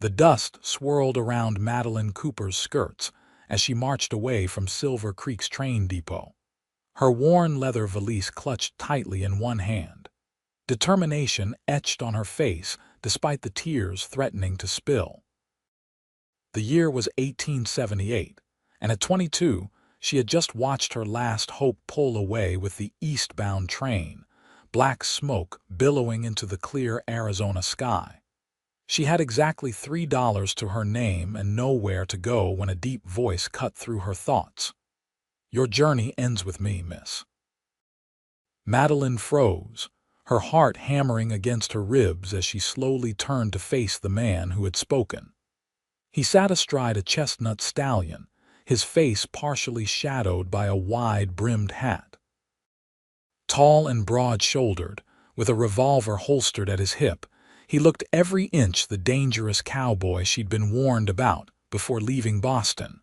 The dust swirled around Madeline Cooper's skirts as she marched away from Silver Creek's train depot. Her worn leather valise clutched tightly in one hand. Determination etched on her face despite the tears threatening to spill. The year was 1878, and at 22, she had just watched her last hope pull away with the eastbound train, black smoke billowing into the clear Arizona sky. She had exactly $3 to her name and nowhere to go when a deep voice cut through her thoughts. "Your journey ends with me, miss." Madeline froze, her heart hammering against her ribs as she slowly turned to face the man who had spoken. He sat astride a chestnut stallion, his face partially shadowed by a wide-brimmed hat. Tall and broad-shouldered, with a revolver holstered at his hip, he looked every inch the dangerous cowboy she'd been warned about before leaving Boston.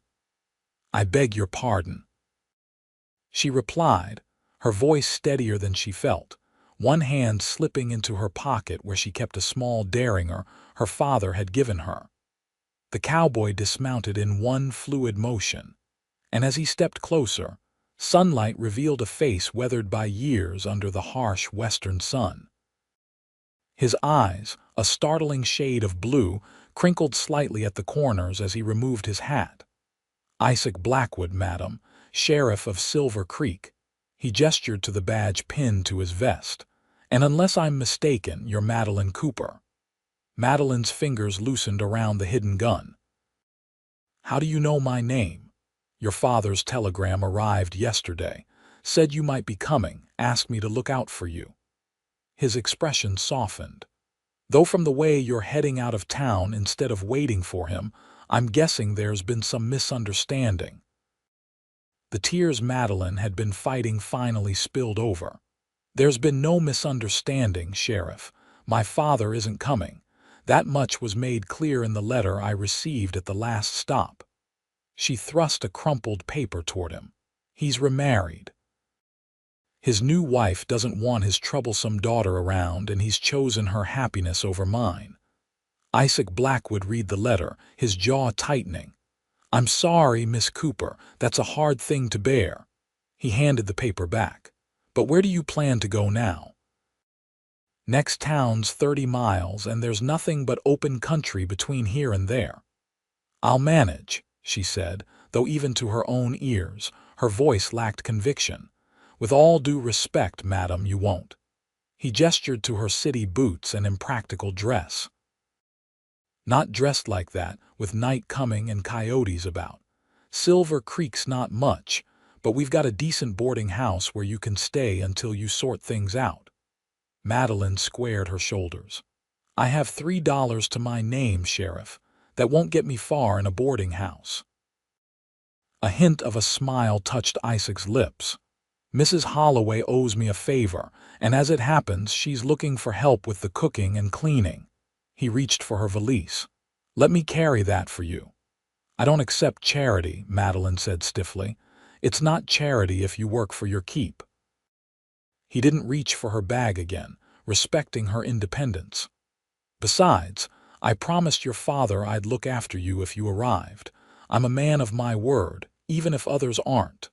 "I beg your pardon," she replied, her voice steadier than she felt, one hand slipping into her pocket where she kept a small derringer her father had given her. The cowboy dismounted in one fluid motion, and as he stepped closer, sunlight revealed a face weathered by years under the harsh western sun. His eyes, a startling shade of blue, crinkled slightly at the corners as he removed his hat. "Isaac Blackwood, madam, sheriff of Silver Creek." He gestured to the badge pinned to his vest. "And unless I'm mistaken, you're Madeline Cooper." Madeline's fingers loosened around the hidden gun. "How do you know my name?" "Your father's telegram arrived yesterday. Said you might be coming, asked me to look out for you." His expression softened. "Though from the way you're heading out of town instead of waiting for him, I'm guessing there's been some misunderstanding." The tears Madeline had been fighting finally spilled over. "There's been no misunderstanding, Sheriff. My father isn't coming. That much was made clear in the letter I received at the last stop." She thrust a crumpled paper toward him. "He's remarried. His new wife doesn't want his troublesome daughter around, and he's chosen her happiness over mine." Isaac Blackwood read the letter, his jaw tightening. "I'm sorry, Miss Cooper, that's a hard thing to bear." He handed the paper back. "But where do you plan to go now?" "Next town's 30 miles, and there's nothing but open country between here and there." "I'll manage," she said, though even to her own ears, her voice lacked conviction. "With all due respect, madam, you won't." He gestured to her city boots and impractical dress. "Not dressed like that, with night coming and coyotes about. Silver Creek's not much, but we've got a decent boarding house where you can stay until you sort things out." Madeline squared her shoulders. "I have $3 to my name, Sheriff. That won't get me far in a boarding house." A hint of a smile touched Isaac's lips. "Mrs. Holloway owes me a favor, and as it happens, she's looking for help with the cooking and cleaning." He reached for her valise. "Let me carry that for you." "I don't accept charity," Madeline said stiffly. "It's not charity if you work for your keep." He didn't reach for her bag again, respecting her independence. "Besides, I promised your father I'd look after you if you arrived. I'm a man of my word, even if others aren't."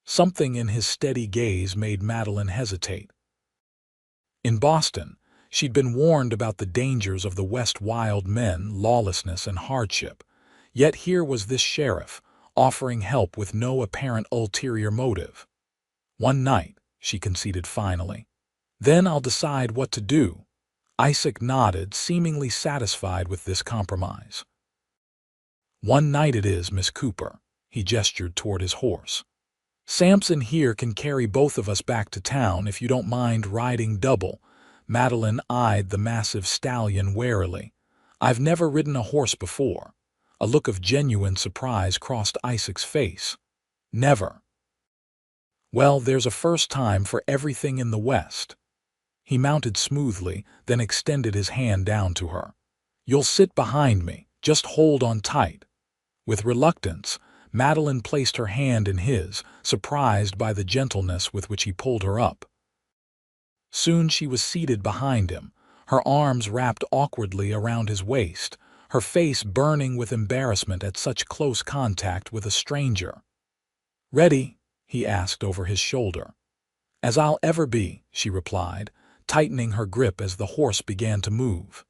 Something in his steady gaze made Madeline hesitate. In Boston, she'd been warned about the dangers of the West: wild men, lawlessness, and hardship. Yet here was this sheriff, offering help with no apparent ulterior motive. "One night," she conceded finally. "Then I'll decide what to do." Isaac nodded, seemingly satisfied with this compromise. "One night it is, Miss Cooper." He gestured toward his horse. "Samson here can carry both of us back to town if you don't mind riding double." Madeline eyed the massive stallion warily. "I've never ridden a horse before." A look of genuine surprise crossed Isaac's face. "Never?" "Well, there's a first time for everything in the West." He mounted smoothly, then extended his hand down to her. "You'll sit behind me. Just hold on tight." With reluctance, Madeline placed her hand in his, surprised by the gentleness with which he pulled her up. Soon she was seated behind him, her arms wrapped awkwardly around his waist, her face burning with embarrassment at such close contact with a stranger. "Ready?" he asked over his shoulder. "As I'll ever be," she replied, tightening her grip as the horse began to move.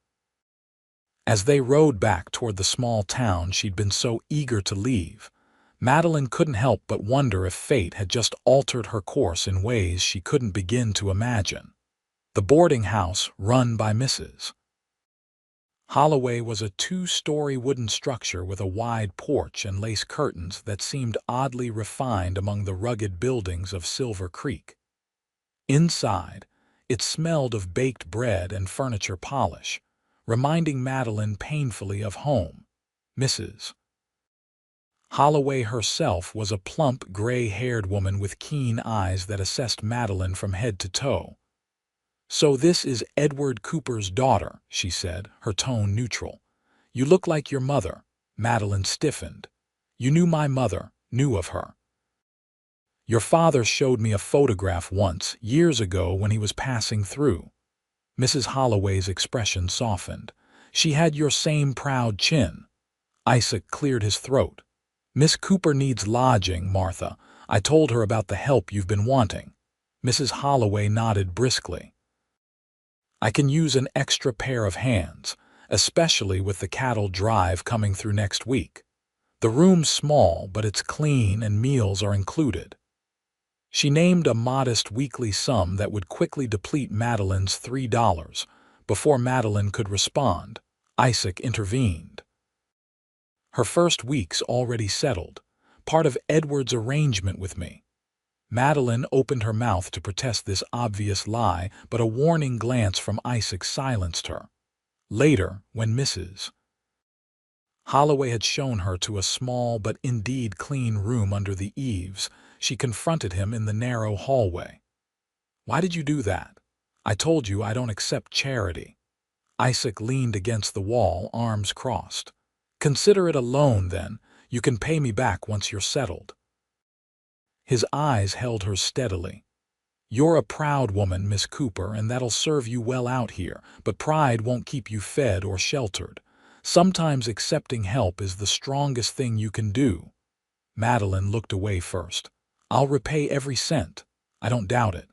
As they rode back toward the small town she'd been so eager to leave, Madeline couldn't help but wonder if fate had just altered her course in ways she couldn't begin to imagine. The boarding house, run by Mrs. Holloway, was a two-story wooden structure with a wide porch and lace curtains that seemed oddly refined among the rugged buildings of Silver Creek. Inside, it smelled of baked bread and furniture polish, reminding Madeline painfully of home. Mrs. Holloway herself was a plump, gray-haired woman with keen eyes that assessed Madeline from head to toe. "So this is Edward Cooper's daughter," she said, her tone neutral. "You look like your mother." Madeline stiffened. "You knew my mother, knew of her." "Your father showed me a photograph once, years ago, when he was passing through." Mrs. Holloway's expression softened. "She had your same proud chin." Isaac cleared his throat. "Miss Cooper needs lodging, Martha. I told her about the help you've been wanting." Mrs. Holloway nodded briskly. "I can use an extra pair of hands, especially with the cattle drive coming through next week. The room's small, but it's clean and meals are included." She named a modest weekly sum that would quickly deplete Madeline's $3. Before Madeline could respond, Isaac intervened. "Her first week's already settled, part of Edward's arrangement with me." Madeline opened her mouth to protest this obvious lie, but a warning glance from Isaac silenced her. Later, when Mrs. Holloway had shown her to a small but indeed clean room under the eaves, she confronted him in the narrow hallway. "Why did you do that? I told you I don't accept charity." Isaac leaned against the wall, arms crossed. "Consider it a loan, then. You can pay me back once you're settled." His eyes held hers steadily. "You're a proud woman, Miss Cooper, and that'll serve you well out here, but pride won't keep you fed or sheltered. Sometimes accepting help is the strongest thing you can do." Madeline looked away first. "I'll repay every cent. I don't doubt it."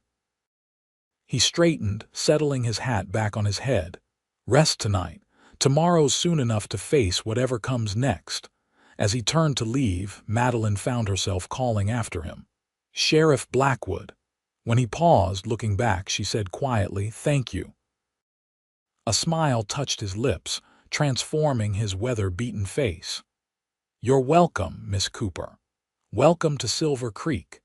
He straightened, settling his hat back on his head. "Rest tonight. Tomorrow's soon enough to face whatever comes next." As he turned to leave, Madeline found herself calling after him. "Sheriff Blackwood." When he paused, looking back, she said quietly, "Thank you." A smile touched his lips, transforming his weather-beaten face. "You're welcome, Miss Cooper. Welcome to Silver Creek."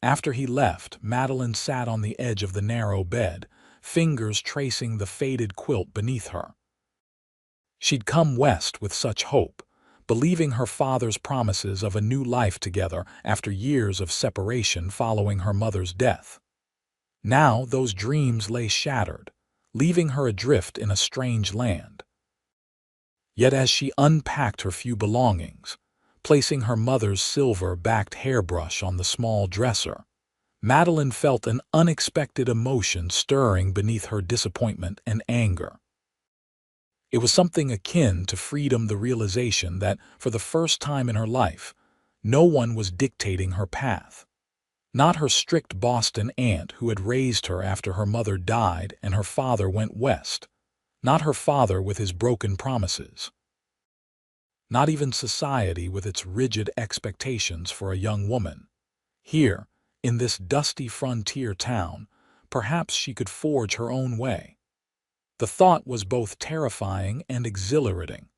After he left, Madeline sat on the edge of the narrow bed, fingers tracing the faded quilt beneath her. She'd come west with such hope, believing her father's promises of a new life together after years of separation following her mother's death. Now those dreams lay shattered, leaving her adrift in a strange land. Yet as she unpacked her few belongings, placing her mother's silver-backed hairbrush on the small dresser, Madeline felt an unexpected emotion stirring beneath her disappointment and anger. It was something akin to freedom, the realization that, for the first time in her life, no one was dictating her path. Not her strict Boston aunt who had raised her after her mother died and her father went west. Not her father with his broken promises. Not even society with its rigid expectations for a young woman. Here, in this dusty frontier town, perhaps she could forge her own way. The thought was both terrifying and exhilarating.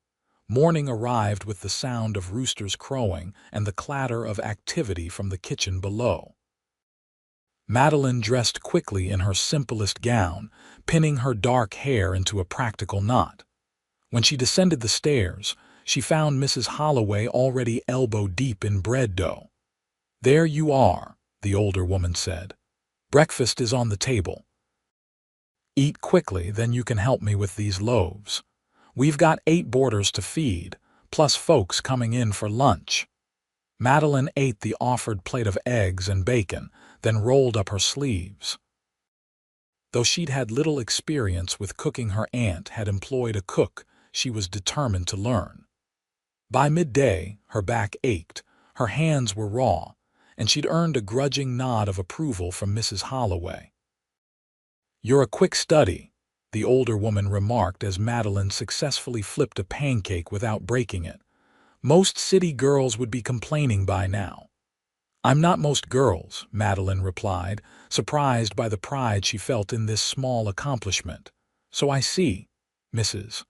Morning arrived with the sound of roosters crowing and the clatter of activity from the kitchen below. Madeline dressed quickly in her simplest gown, pinning her dark hair into a practical knot. When she descended the stairs, she found Mrs. Holloway already elbow-deep in bread dough. "There you are," the older woman said. "Breakfast is on the table. Eat quickly, then you can help me with these loaves. We've got 8 boarders to feed, plus folks coming in for lunch." Madeline ate the offered plate of eggs and bacon, then rolled up her sleeves. Though she'd had little experience with cooking, her aunt had employed a cook. she was determined to learn. By midday, her back ached, her hands were raw, and she'd earned a grudging nod of approval from Mrs. Holloway. "You're a quick study," the older woman remarked as Madeline successfully flipped a pancake without breaking it. "Most city girls would be complaining by now." "I'm not most girls," Madeline replied, surprised by the pride she felt in this small accomplishment. "So I see, Mrs.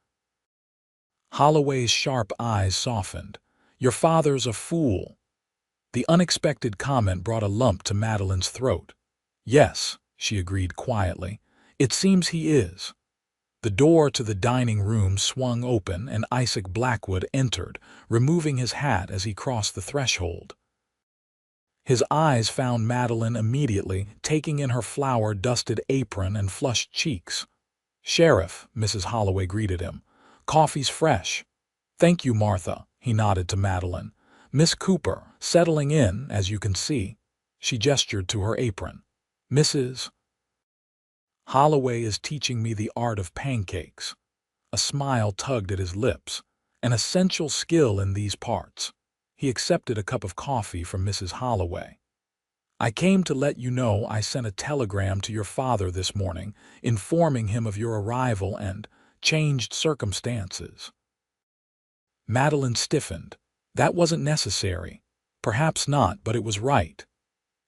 Holloway's sharp eyes softened. "Your father's a fool." The unexpected comment brought a lump to Madeline's throat. "Yes," she agreed quietly, "it seems he is." The door to the dining room swung open and Isaac Blackwood entered, removing his hat as he crossed the threshold. His eyes found Madeline immediately, taking in her flour-dusted apron and flushed cheeks. "Sheriff," Mrs. Holloway greeted him. "Coffee's fresh." "Thank you, Martha," he nodded to Madeline. "Miss Cooper, settling in, as you can see." She gestured to her apron. "Mrs. Holloway is teaching me the art of pancakes." A smile tugged at his lips. "An essential skill in these parts." He accepted a cup of coffee from Mrs. Holloway. "I came to let you know I sent a telegram to your father this morning, informing him of your arrival and changed circumstances." Madeline stiffened. That wasn't necessary. Perhaps not, but it was right.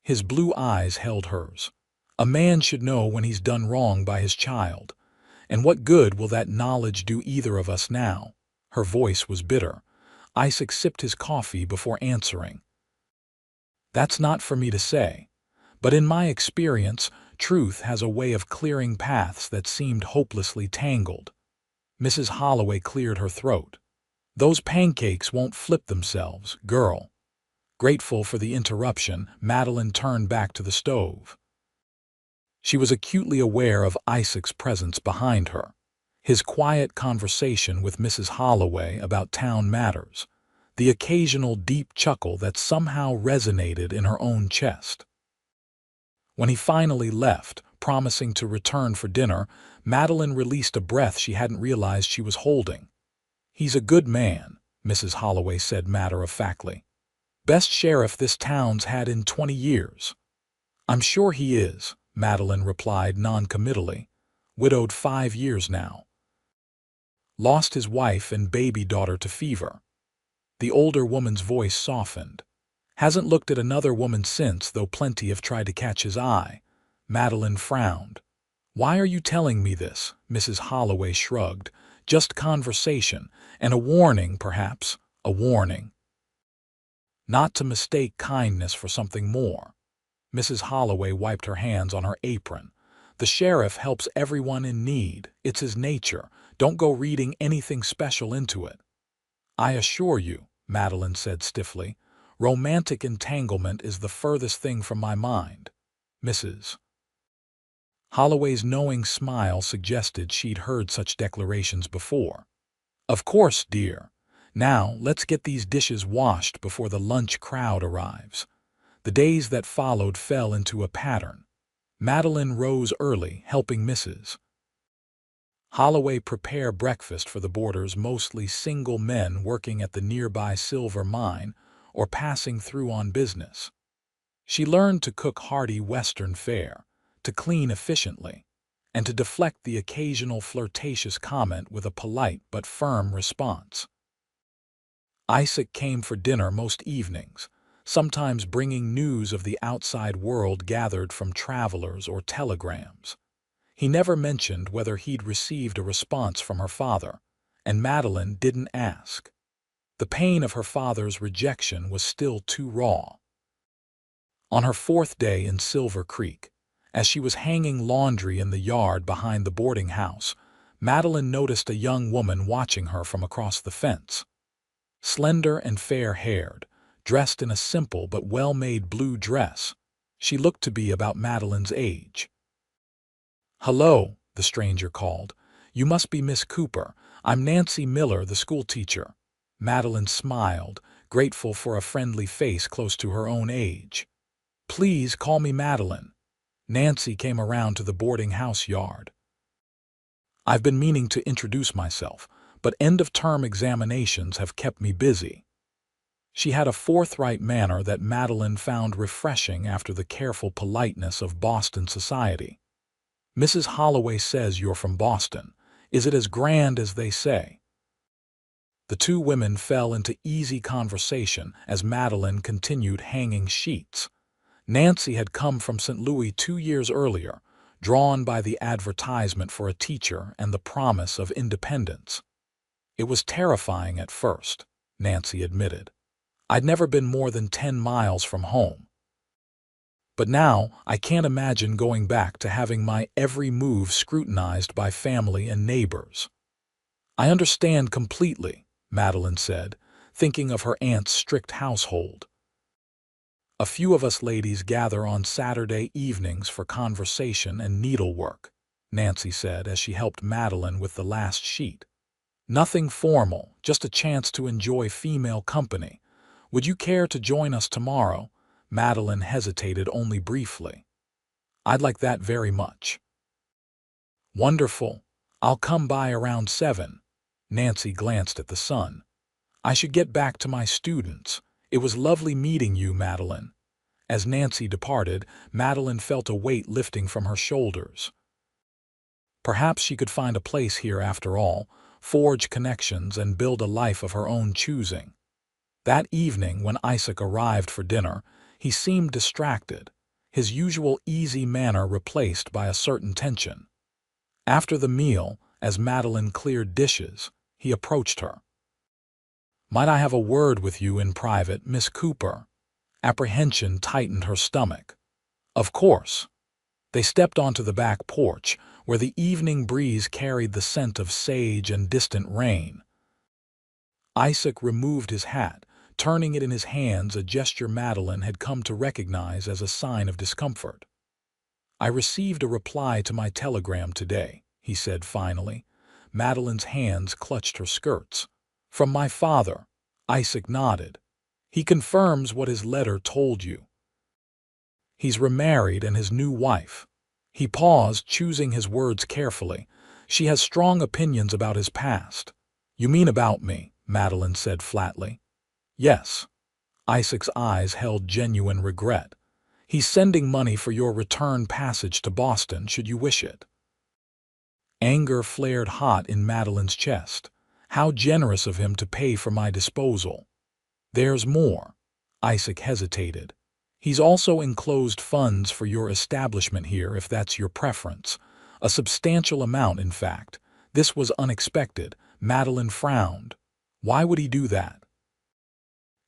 His blue eyes held hers. "A man should know when he's done wrong by his child. And what good will that knowledge do either of us now?" Her voice was bitter. Isaac sipped his coffee before answering. "That's not for me to say. But in my experience, truth has a way of clearing paths that seemed hopelessly tangled." Mrs. Holloway cleared her throat. "Those pancakes won't flip themselves, girl." Grateful for the interruption, Madeline turned back to the stove. She was acutely aware of Isaac's presence behind her. His quiet conversation with Mrs. Holloway about town matters, the occasional deep chuckle that somehow resonated in her own chest. When he finally left, promising to return for dinner, Madeline released a breath she hadn't realized she was holding. "He's a good man," Mrs. Holloway said matter-of-factly. "Best sheriff this town's had in 20 years. "I'm sure he is," Madeline replied non-committally. "Widowed 5 years now. Lost his wife and baby daughter to fever." The older woman's voice softened. "Hasn't looked at another woman since, though plenty have tried to catch his eye." Madeline frowned. "Why are you telling me this?" Mrs. Holloway shrugged. "Just conversation, and a warning, perhaps, a warning. Not to mistake kindness for something more." Mrs. Holloway wiped her hands on her apron. "The sheriff helps everyone in need. It's his nature. Don't go reading anything special into it." "I assure you," Madeline said stiffly, "romantic entanglement is the furthest thing from my mind." Mrs. Holloway's knowing smile suggested she'd heard such declarations before. "Of course, dear. Now, let's get these dishes washed before the lunch crowd arrives." The days that followed fell into a pattern. Madeline rose early, helping Mrs. Holloway prepare breakfast for the boarders, mostly single men working at the nearby silver mine or passing through on business. She learned to cook hearty Western fare, to clean efficiently, and to deflect the occasional flirtatious comment with a polite but firm response. Isaac came for dinner most evenings, sometimes bringing news of the outside world gathered from travelers or telegrams. He never mentioned whether he'd received a response from her father, and Madeline didn't ask. The pain of her father's rejection was still too raw. On her 4th day in Silver Creek, as she was hanging laundry in the yard behind the boarding house, Madeline noticed a young woman watching her from across the fence. Slender and fair-haired, dressed in a simple but well-made blue dress, she looked to be about Madeline's age. "Hello," the stranger called. "You must be Miss Cooper. I'm Nancy Miller, the schoolteacher." Madeline smiled, grateful for a friendly face close to her own age. "Please call me Madeline." Nancy came around to the boarding house yard. "I've been meaning to introduce myself. but end-of-term examinations have kept me busy." She had a forthright manner that Madeline found refreshing after the careful politeness of Boston society. "Mrs. Holloway says you're from Boston. Is it as grand as they say?" The two women fell into easy conversation as Madeline continued hanging sheets. Nancy had come from St. Louis 2 years earlier, drawn by the advertisement for a teacher and the promise of independence. "It was terrifying at first," Nancy admitted. "I'd never been more than 10 miles from home. But now I can't imagine going back to having my every move scrutinized by family and neighbors." "I understand completely," Madeline said, thinking of her aunt's strict household. "A few of us ladies gather on Saturday evenings for conversation and needlework," Nancy said as she helped Madeline with the last sheet. "Nothing formal, just a chance to enjoy female company. Would you care to join us tomorrow?" Madeline hesitated only briefly. "I'd like that very much." "Wonderful. I'll come by around 7. Nancy glanced at the sun. "I should get back to my students. It was lovely meeting you, Madeline." As Nancy departed, Madeline felt a weight lifting from her shoulders. Perhaps she could find a place here after all, forge connections and build a life of her own choosing. That evening, when Isaac arrived for dinner, he seemed distracted, his usual easy manner replaced by a certain tension. After the meal, as Madeline cleared dishes, he approached her. "Might I have a word with you in private, Miss Cooper?" Apprehension tightened her stomach. "Of course." They stepped onto the back porch, where the evening breeze carried the scent of sage and distant rain. Isaac removed his hat, turning it in his hands, a gesture Madeline had come to recognize as a sign of discomfort. "I received a reply to my telegram today," he said finally. Madeline's hands clutched her skirts. "From my father." Isaac nodded. "He confirms what his letter told you. He's remarried and his new wife." He paused, choosing his words carefully. "She has strong opinions about his past." "You mean about me?" Madeline said flatly. "Yes." Isaac's eyes held genuine regret. "He's sending money for your return passage to Boston, should you wish it." Anger flared hot in Madeline's chest. How generous of him to pay for my disposal. "There's more." Isaac hesitated. "He's also enclosed funds for your establishment here, if that's your preference. A substantial amount, in fact. This was unexpected." Madeline frowned. Why would he do that?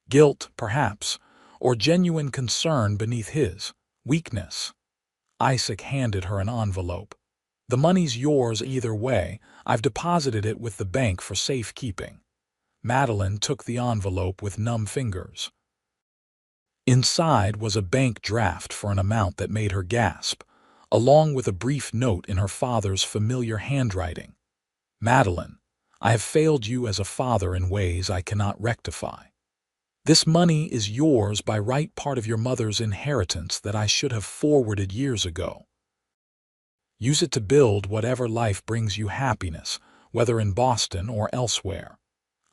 Guilt, perhaps, or genuine concern beneath his weakness. Isaac handed her an envelope. "The money's yours either way. I've deposited it with the bank for safekeeping." Madeline took the envelope with numb fingers. Inside was a bank draft for an amount that made her gasp, along with a brief note in her father's familiar handwriting. "Madeline, I have failed you as a father in ways I cannot rectify. This money is yours by right, part of your mother's inheritance that I should have forwarded years ago. Use it to build whatever life brings you happiness, whether in Boston or elsewhere.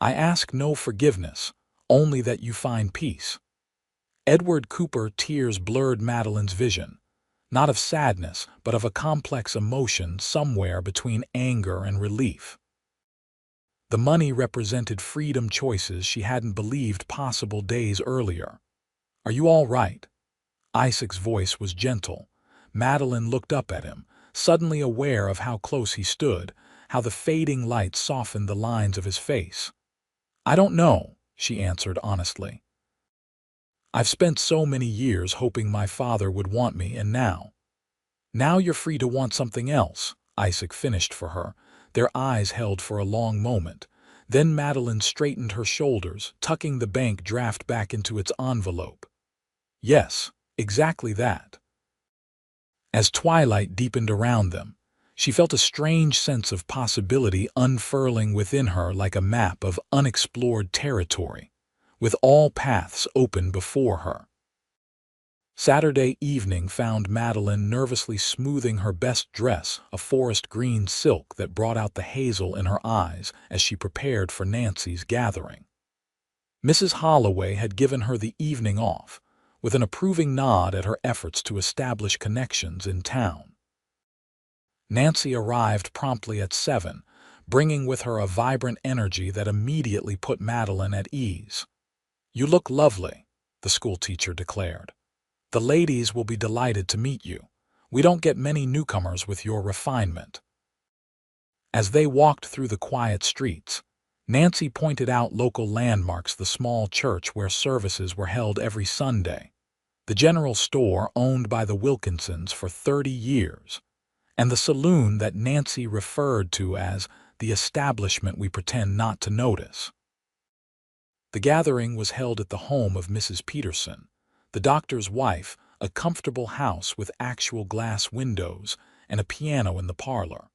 I ask no forgiveness, only that you find peace." Edward Cooper. Tears blurred Madeline's vision, not of sadness, but of a complex emotion somewhere between anger and relief. The money represented freedom, choices she hadn't believed possible days earlier. "Are you all right?" Isaac's voice was gentle. Madeline looked up at him, suddenly aware of how close he stood, how the fading light softened the lines of his face. "I don't know," she answered honestly. "I've spent so many years hoping my father would want me, and now you're free to want something else," Isaac finished for her. Their eyes held for a long moment. Then Madeline straightened her shoulders, tucking the bank draft back into its envelope. "Yes, exactly that." As twilight deepened around them, she felt a strange sense of possibility unfurling within her like a map of unexplored territory, with all paths open before her. Saturday evening found Madeline nervously smoothing her best dress, a forest green silk that brought out the hazel in her eyes as she prepared for Nancy's gathering. Mrs. Holloway had given her the evening off, with an approving nod at her efforts to establish connections in town. Nancy arrived promptly at 7, bringing with her a vibrant energy that immediately put Madeline at ease. "You look lovely," the schoolteacher declared. "The ladies will be delighted to meet you. We don't get many newcomers with your refinement." As they walked through the quiet streets, Nancy pointed out local landmarks: the small church where services were held every Sunday, the general store owned by the Wilkinsons for 30 years, and the saloon that Nancy referred to as the establishment we pretend not to notice. The gathering was held at the home of Mrs. Peterson, the doctor's wife, a comfortable house with actual glass windows and a piano in the parlor.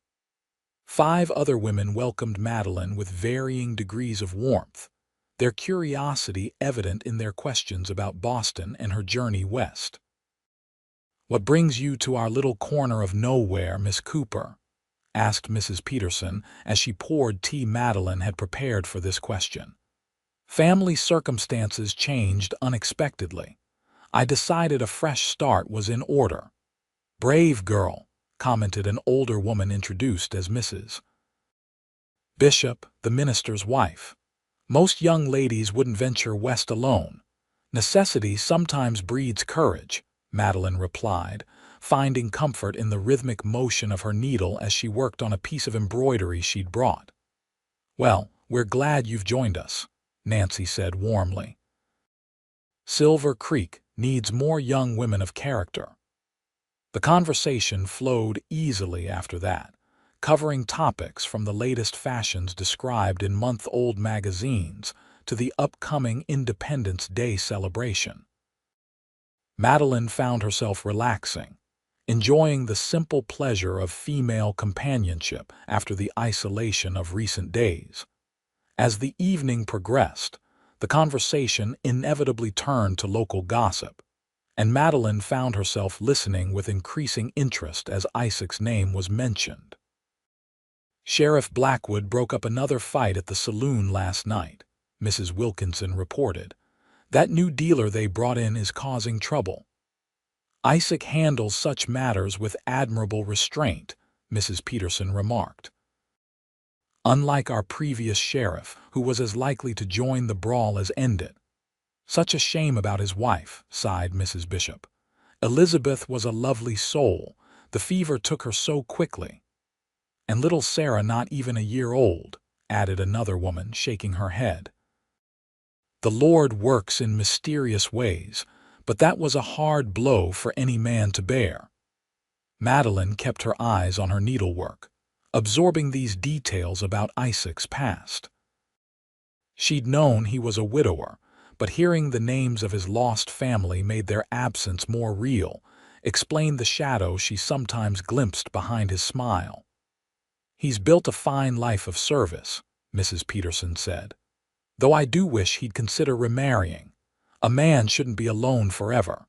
5 other women welcomed Madeline with varying degrees of warmth, their curiosity evident in their questions about Boston and her journey west. "What brings you to our little corner of nowhere, Miss Cooper?" asked Mrs. Peterson as she poured tea. Madeline had prepared for this question. "Family circumstances changed unexpectedly. I decided a fresh start was in order." "Brave girl," commented an older woman introduced as Mrs. Bishop, the minister's wife. "Most young ladies wouldn't venture west alone. Necessity sometimes breeds courage," Madeline replied, finding comfort in the rhythmic motion of her needle as she worked on a piece of embroidery she'd brought. "Well, we're glad you've joined us," Nancy said warmly. "Silver Creek needs more young women of character." The conversation flowed easily after that, covering topics from the latest fashions described in month-old magazines to the upcoming Independence Day celebration. Madeline found herself relaxing, enjoying the simple pleasure of female companionship after the isolation of recent days. As the evening progressed, the conversation inevitably turned to local gossip, and Madeline found herself listening with increasing interest as Isaac's name was mentioned. "Sheriff Blackwood broke up another fight at the saloon last night," Mrs. Wilkinson reported. "That new dealer they brought in is causing trouble." "Isaac handles such matters with admirable restraint," Mrs. Peterson remarked. "Unlike our previous sheriff, who was as likely to join the brawl as end it." "Such a shame about his wife," sighed Mrs. Bishop. "Elizabeth was a lovely soul. The fever took her so quickly." "And little Sarah not even a year old," added another woman, shaking her head. "The Lord works in mysterious ways, but that was a hard blow for any man to bear." Madeline kept her eyes on her needlework, absorbing these details about Isaac's past. She'd known he was a widower, but hearing the names of his lost family made their absence more real, explained the shadow she sometimes glimpsed behind his smile. "He's built a fine life of service," Mrs. Peterson said, "though I do wish he'd consider remarrying. A man shouldn't be alone forever."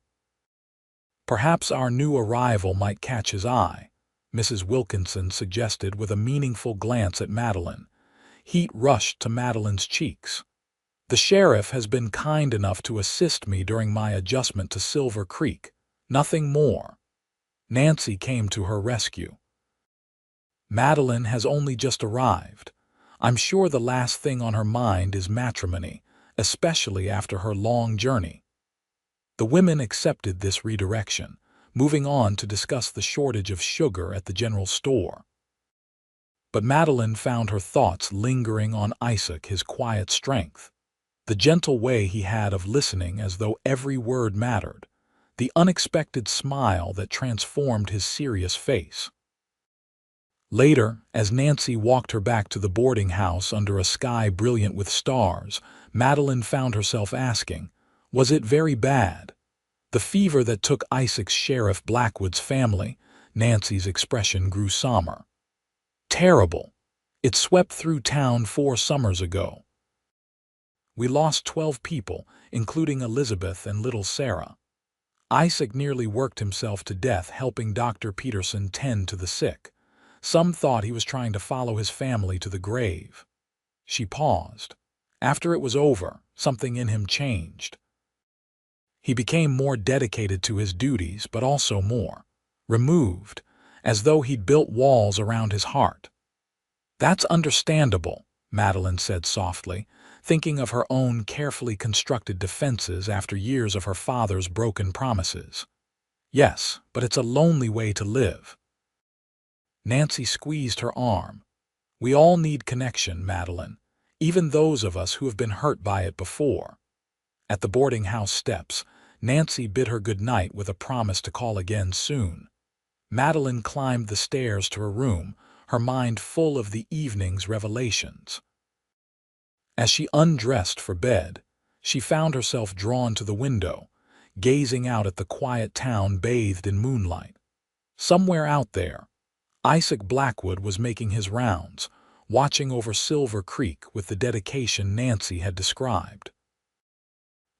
"Perhaps our new arrival might catch his eye," Mrs. Wilkinson suggested with a meaningful glance at Madeline. Heat rushed to Madeline's cheeks. "The sheriff has been kind enough to assist me during my adjustment to Silver Creek. Nothing more." Nancy came to her rescue. "Madeline has only just arrived. I'm sure the last thing on her mind is matrimony, especially after her long journey." The women accepted this redirection, moving on to discuss the shortage of sugar at the general store. But Madeline found her thoughts lingering on Isaac, his quiet strength, the gentle way he had of listening as though every word mattered, the unexpected smile that transformed his serious face. Later, as Nancy walked her back to the boarding house under a sky brilliant with stars, Madeline found herself asking, was it very bad? The fever that took Isaac's Sheriff Blackwood's family. Nancy's expression grew somber. "Terrible. It swept through town 4 summers ago. We lost 12 people, including Elizabeth and little Sarah. Isaac nearly worked himself to death helping Dr. Peterson tend to the sick. Some thought he was trying to follow his family to the grave. She paused. After it was over, something in him changed. He became more dedicated to his duties, but also more removed, as though he'd built walls around his heart. "That's understandable," Madeline said softly, thinking of her own carefully constructed defenses after years of her father's broken promises. "Yes, but it's a lonely way to live." Nancy squeezed her arm. "We all need connection, Madeline, even those of us who have been hurt by it before." At the boarding house steps, Nancy bid her good night with a promise to call again soon. Madeline climbed the stairs to her room, her mind full of the evening's revelations. As she undressed for bed, she found herself drawn to the window, gazing out at the quiet town bathed in moonlight. Somewhere out there, Isaac Blackwood was making his rounds, watching over Silver Creek with the dedication Nancy had described.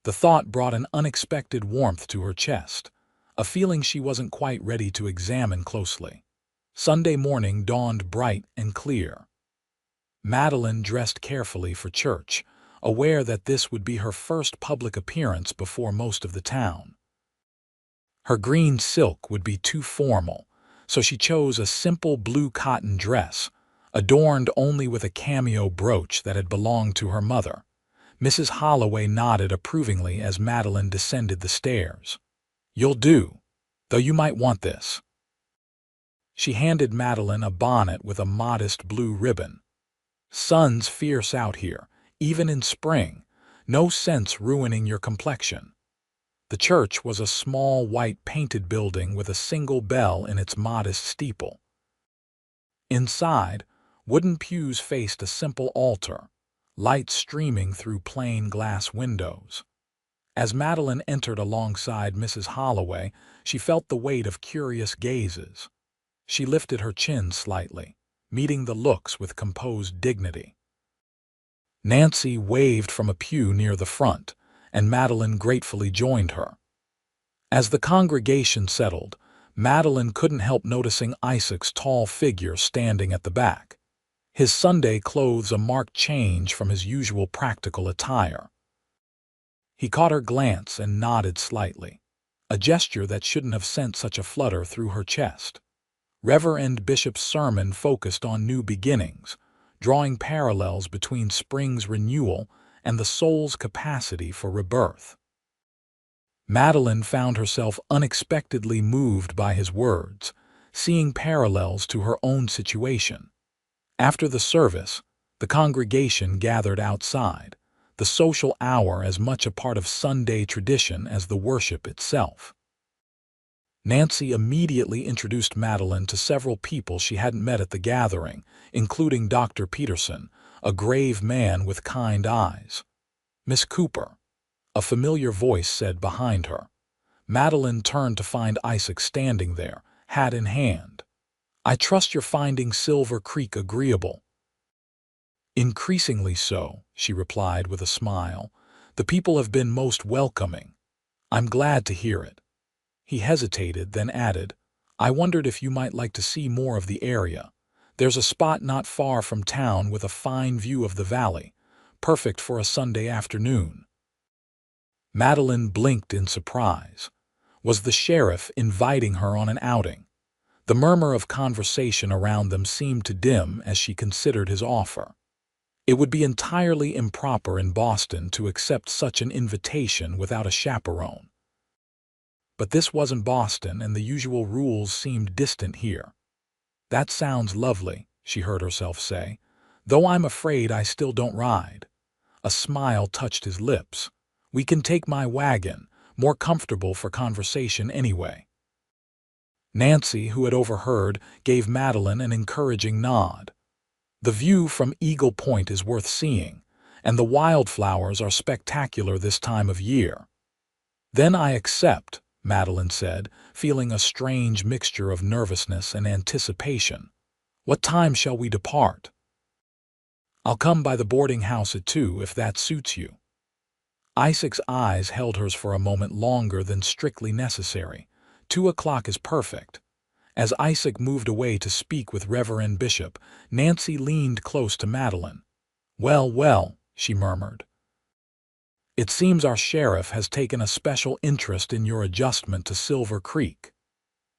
The thought brought an unexpected warmth to her chest, a feeling she wasn't quite ready to examine closely. Sunday morning dawned bright and clear. Madeline dressed carefully for church, aware that this would be her first public appearance before most of the town. Her green silk would be too formal, so she chose a simple blue cotton dress, adorned only with a cameo brooch that had belonged to her mother. Mrs. Holloway nodded approvingly as Madeline descended the stairs. "You'll do, though you might want this." She handed Madeline a bonnet with a modest blue ribbon. "Sun's fierce out here, even in spring. No sense ruining your complexion." The church was a small white painted building with a single bell in its modest steeple. Inside, wooden pews faced a simple altar, light streaming through plain glass windows. As Madeline entered alongside Mrs. Holloway, she felt the weight of curious gazes. She lifted her chin slightly, meeting the looks with composed dignity. Nancy waved from a pew near the front, and Madeline gratefully joined her. As the congregation settled, Madeline couldn't help noticing Isaac's tall figure standing at the back. His Sunday clothes a marked change from his usual practical attire. He caught her glance and nodded slightly, a gesture that shouldn't have sent such a flutter through her chest. Reverend Bishop's sermon focused on new beginnings, drawing parallels between spring's renewal and the soul's capacity for rebirth. Madeline found herself unexpectedly moved by his words, seeing parallels to her own situation. After the service, the congregation gathered outside, the social hour as much a part of Sunday tradition as the worship itself. Nancy immediately introduced Madeline to several people she hadn't met at the gathering, including Dr. Peterson, a grave man with kind eyes. "Miss Cooper," a familiar voice said behind her. Madeline turned to find Isaac standing there, hat in hand. "I trust you're finding Silver Creek agreeable." "Increasingly so," she replied with a smile. "The people have been most welcoming. I'm glad to hear it." He hesitated, then added, "I wondered if you might like to see more of the area. There's a spot not far from town with a fine view of the valley, perfect for a Sunday afternoon." Madeline blinked in surprise. Was the sheriff inviting her on an outing? The murmur of conversation around them seemed to dim as she considered his offer. It would be entirely improper in Boston to accept such an invitation without a chaperone. But this wasn't Boston, and the usual rules seemed distant here. "That sounds lovely," she heard herself say, "though I'm afraid I still don't ride." A smile touched his lips. "We can take my wagon, more comfortable for conversation anyway." Nancy, who had overheard, gave Madeline an encouraging nod. "The view from Eagle Point is worth seeing, and the wildflowers are spectacular this time of year." "Then I accept," Madeline said, feeling a strange mixture of nervousness and anticipation. "What time shall we depart?" "I'll come by the boarding house at 2 if that suits you." Isaac's eyes held hers for a moment longer than strictly necessary. 2 o'clock is perfect. As Isaac moved away to speak with Reverend Bishop, Nancy leaned close to Madeline. "Well, well," she murmured. "It seems our sheriff has taken a special interest in your adjustment to Silver Creek."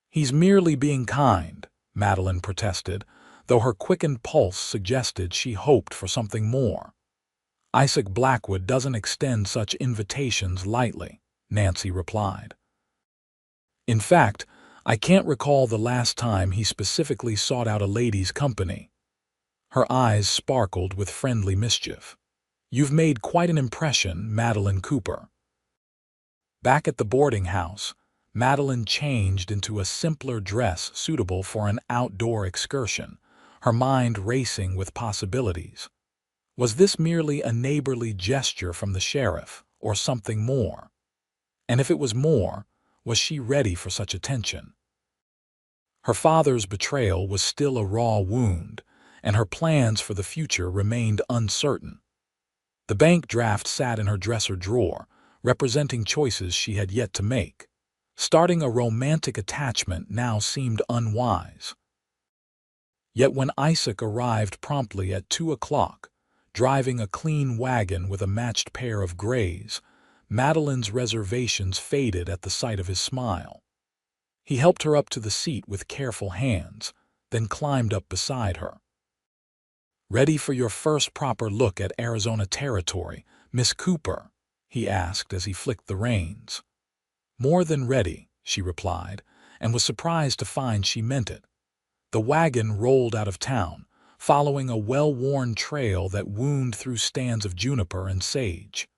"He's merely being kind," Madeline protested, though her quickened pulse suggested she hoped for something more. "Isaac Blackwood doesn't extend such invitations lightly," Nancy replied. "In fact, I can't recall the last time he specifically sought out a lady's company." Her eyes sparkled with friendly mischief. "You've made quite an impression, Madeline Cooper." Back at the boarding house, Madeline changed into a simpler dress suitable for an outdoor excursion, her mind racing with possibilities. Was this merely a neighborly gesture from the sheriff, or something more? And if it was more, was she ready for such attention? Her father's betrayal was still a raw wound, and her plans for the future remained uncertain. The bank draft sat in her dresser drawer, representing choices she had yet to make. Starting a romantic attachment now seemed unwise. Yet when Isaac arrived promptly at 2 o'clock, driving a clean wagon with a matched pair of grays, Madeline's reservations faded at the sight of his smile. He helped her up to the seat with careful hands, then climbed up beside her. "Ready for your first proper look at Arizona territory, Miss Cooper?" he asked as he flicked the reins. "More than ready," she replied, and was surprised to find she meant it. The wagon rolled out of town, following a well-worn trail that wound through stands of juniper and sage.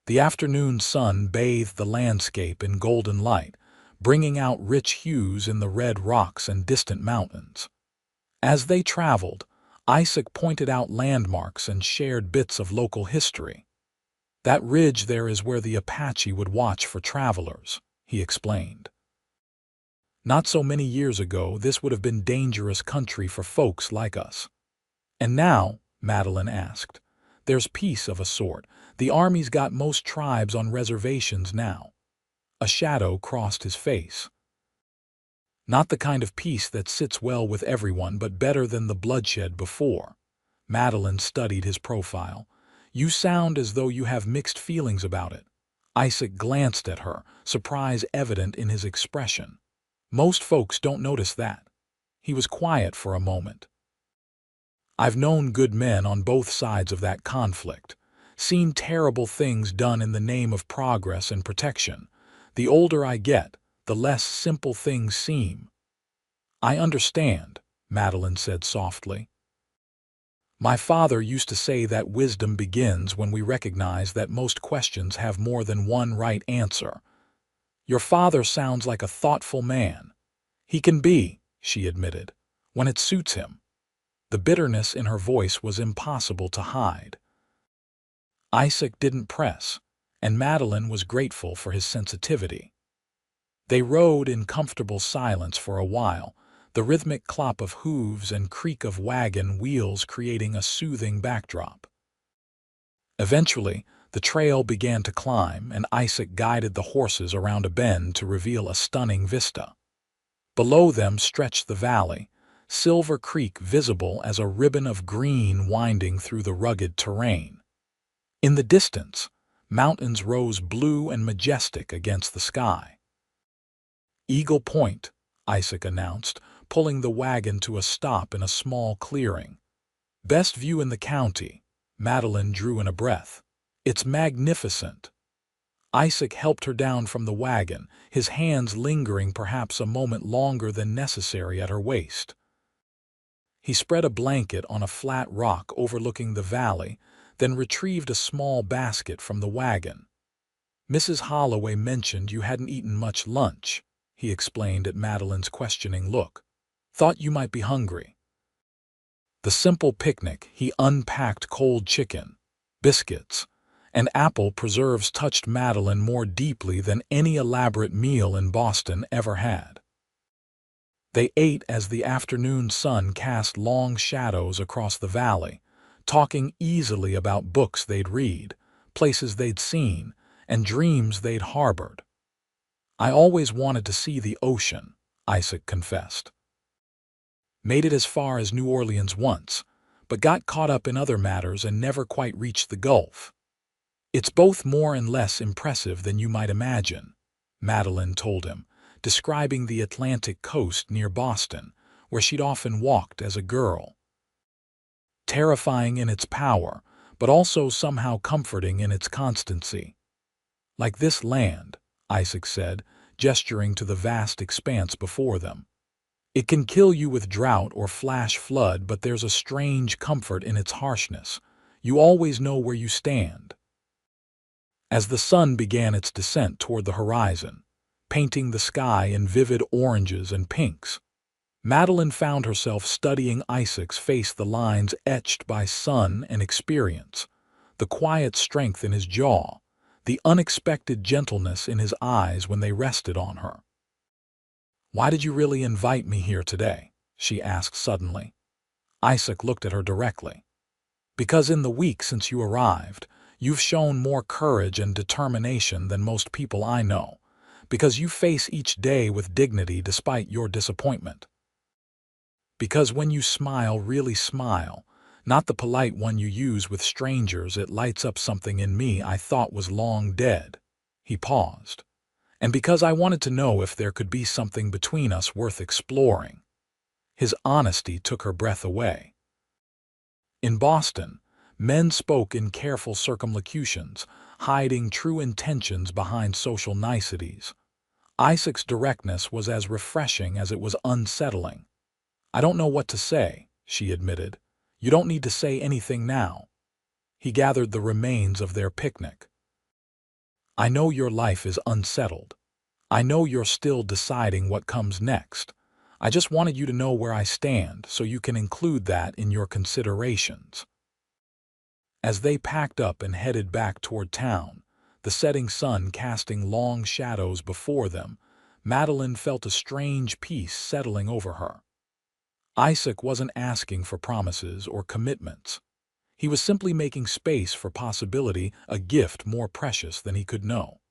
The afternoon sun bathed the landscape in golden light, bringing out rich hues in the red rocks and distant mountains. As they traveled, Isaac pointed out landmarks and shared bits of local history. "That ridge there is where the Apache would watch for travelers," he explained. "Not so many years ago, this would have been dangerous country for folks like us." "And now," Madeline asked, "there's peace of a sort. The Army's got most tribes on reservations now." A shadow crossed his face. "Not the kind of peace that sits well with everyone, but better than the bloodshed before." Madeline studied his profile. "You sound as though you have mixed feelings about it." Isaac glanced at her, surprise evident in his expression. "Most folks don't notice that." He was quiet for a moment. "I've known good men on both sides of that conflict, seen terrible things done in the name of progress and protection. The older I get, the less simple things seem." "I understand," Madeline said softly. "My father used to say that wisdom begins when we recognize that most questions have more than one right answer." "Your father sounds like a thoughtful man." "He can be," she admitted, "when it suits him." The bitterness in her voice was impossible to hide. Isaac didn't press, and Madeline was grateful for his sensitivity. They rode in comfortable silence for a while, the rhythmic clop of hooves and creak of wagon wheels creating a soothing backdrop. Eventually, the trail began to climb, and Isaac guided the horses around a bend to reveal a stunning vista. Below them stretched the valley, Silver Creek visible as a ribbon of green winding through the rugged terrain. In the distance, mountains rose blue and majestic against the sky. "Eagle Point," Isaac announced, pulling the wagon to a stop in a small clearing. "Best view in the county." Madeline drew in a breath. "It's magnificent." Isaac helped her down from the wagon, his hands lingering perhaps a moment longer than necessary at her waist. He spread a blanket on a flat rock overlooking the valley, then retrieved a small basket from the wagon. "Mrs. Holloway mentioned you hadn't eaten much lunch," he explained at Madeline's questioning look. "Thought you might be hungry." The simple picnic, he unpacked cold chicken, biscuits, and apple preserves touched Madeline more deeply than any elaborate meal in Boston ever had. They ate as the afternoon sun cast long shadows across the valley, talking easily about books they'd read, places they'd seen, and dreams they'd harbored. "I always wanted to see the ocean," Isaac confessed. "Made it as far as New Orleans once, but got caught up in other matters and never quite reached the Gulf." "It's both more and less impressive than you might imagine," Madeline told him, describing the Atlantic coast near Boston, where she'd often walked as a girl. "Terrifying in its power, but also somehow comforting in its constancy. Like this land," Isaac said, gesturing to the vast expanse before them. "It can kill you with drought or flash flood, but there's a strange comfort in its harshness. You always know where you stand." As the sun began its descent toward the horizon, painting the sky in vivid oranges and pinks, Madeline found herself studying Isaac's face, the lines etched by sun and experience, the quiet strength in his jaw, the unexpected gentleness in his eyes when they rested on her. "Why did you really invite me here today?" she asked suddenly. Isaac looked at her directly. "Because in the week since you arrived, you've shown more courage and determination than most people I know, because you face each day with dignity despite your disappointment. Because when you smile, really smile, not the polite one you use with strangers, it lights up something in me I thought was long dead." He paused. "And because I wanted to know if there could be something between us worth exploring." His honesty took her breath away. In Boston, men spoke in careful circumlocutions, hiding true intentions behind social niceties. Isaac's directness was as refreshing as it was unsettling. "I don't know what to say," she admitted. "You don't need to say anything now." He gathered the remains of their picnic. "I know your life is unsettled. I know you're still deciding what comes next. I just wanted you to know where I stand so you can include that in your considerations." As they packed up and headed back toward town, the setting sun casting long shadows before them, Madeline felt a strange peace settling over her. Isaac wasn't asking for promises or commitments. He was simply making space for possibility, a gift more precious than he could know.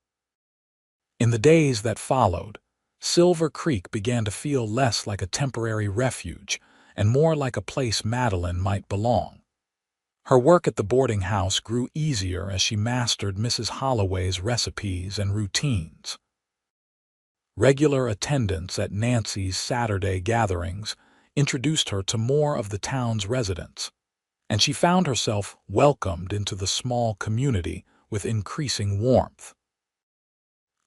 In the days that followed, Silver Creek began to feel less like a temporary refuge and more like a place Madeline might belong. Her work at the boarding house grew easier as she mastered Mrs. Holloway's recipes and routines. Regular attendance at Nancy's Saturday gatherings introduced her to more of the town's residents, and she found herself welcomed into the small community with increasing warmth.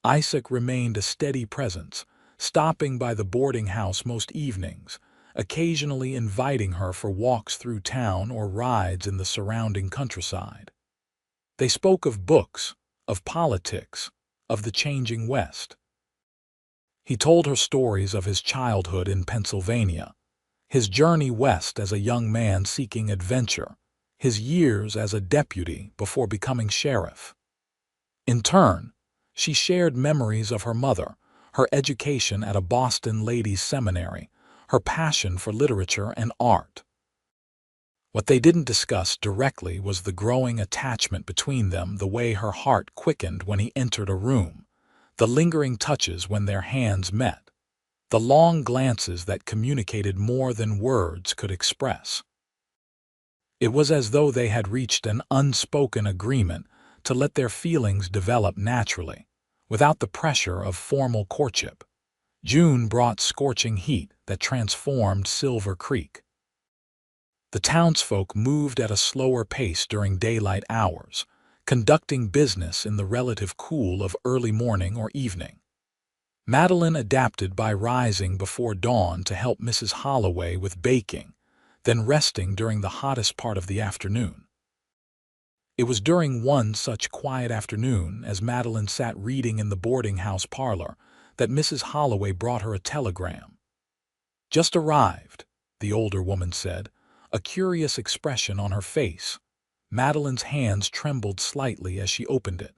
Isaac remained a steady presence, stopping by the boarding house most evenings, occasionally inviting her for walks through town or rides in the surrounding countryside. They spoke of books, of politics, of the changing West. He told her stories of his childhood in Pennsylvania, his journey west as a young man seeking adventure, his years as a deputy before becoming sheriff. In turn, she shared memories of her mother, her education at a Boston ladies' seminary, her passion for literature and art. What they didn't discuss directly was the growing attachment between them, the way her heart quickened when he entered a room, the lingering touches when their hands met, the long glances that communicated more than words could express. It was as though they had reached an unspoken agreement to let their feelings develop naturally, without the pressure of formal courtship. June brought scorching heat that transformed Silver Creek. The townsfolk moved at a slower pace during daylight hours, conducting business in the relative cool of early morning or evening. Madeline adapted by rising before dawn to help Mrs. Holloway with baking, then resting during the hottest part of the afternoon. It was during one such quiet afternoon, as Madeline sat reading in the boarding house parlor, that Mrs. Holloway brought her a telegram. "Just arrived," the older woman said, a curious expression on her face. Madeline's hands trembled slightly as she opened it.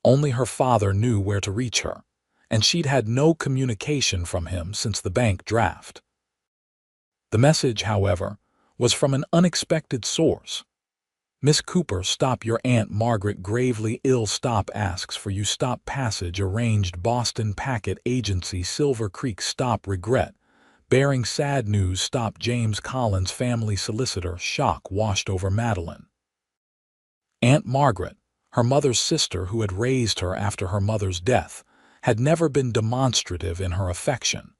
Only her father knew where to reach her, and she'd had no communication from him since the bank draft. The message, however, was from an unexpected source. Miss Cooper, stop your Aunt Margaret gravely ill stop asks for you stop passage arranged Boston Packet Agency Silver Creek stop regret bearing sad news stop James Collins family solicitor shock washed over Madeline. Aunt Margaret, her mother's sister who had raised her after her mother's death, had never been demonstrative in her affection.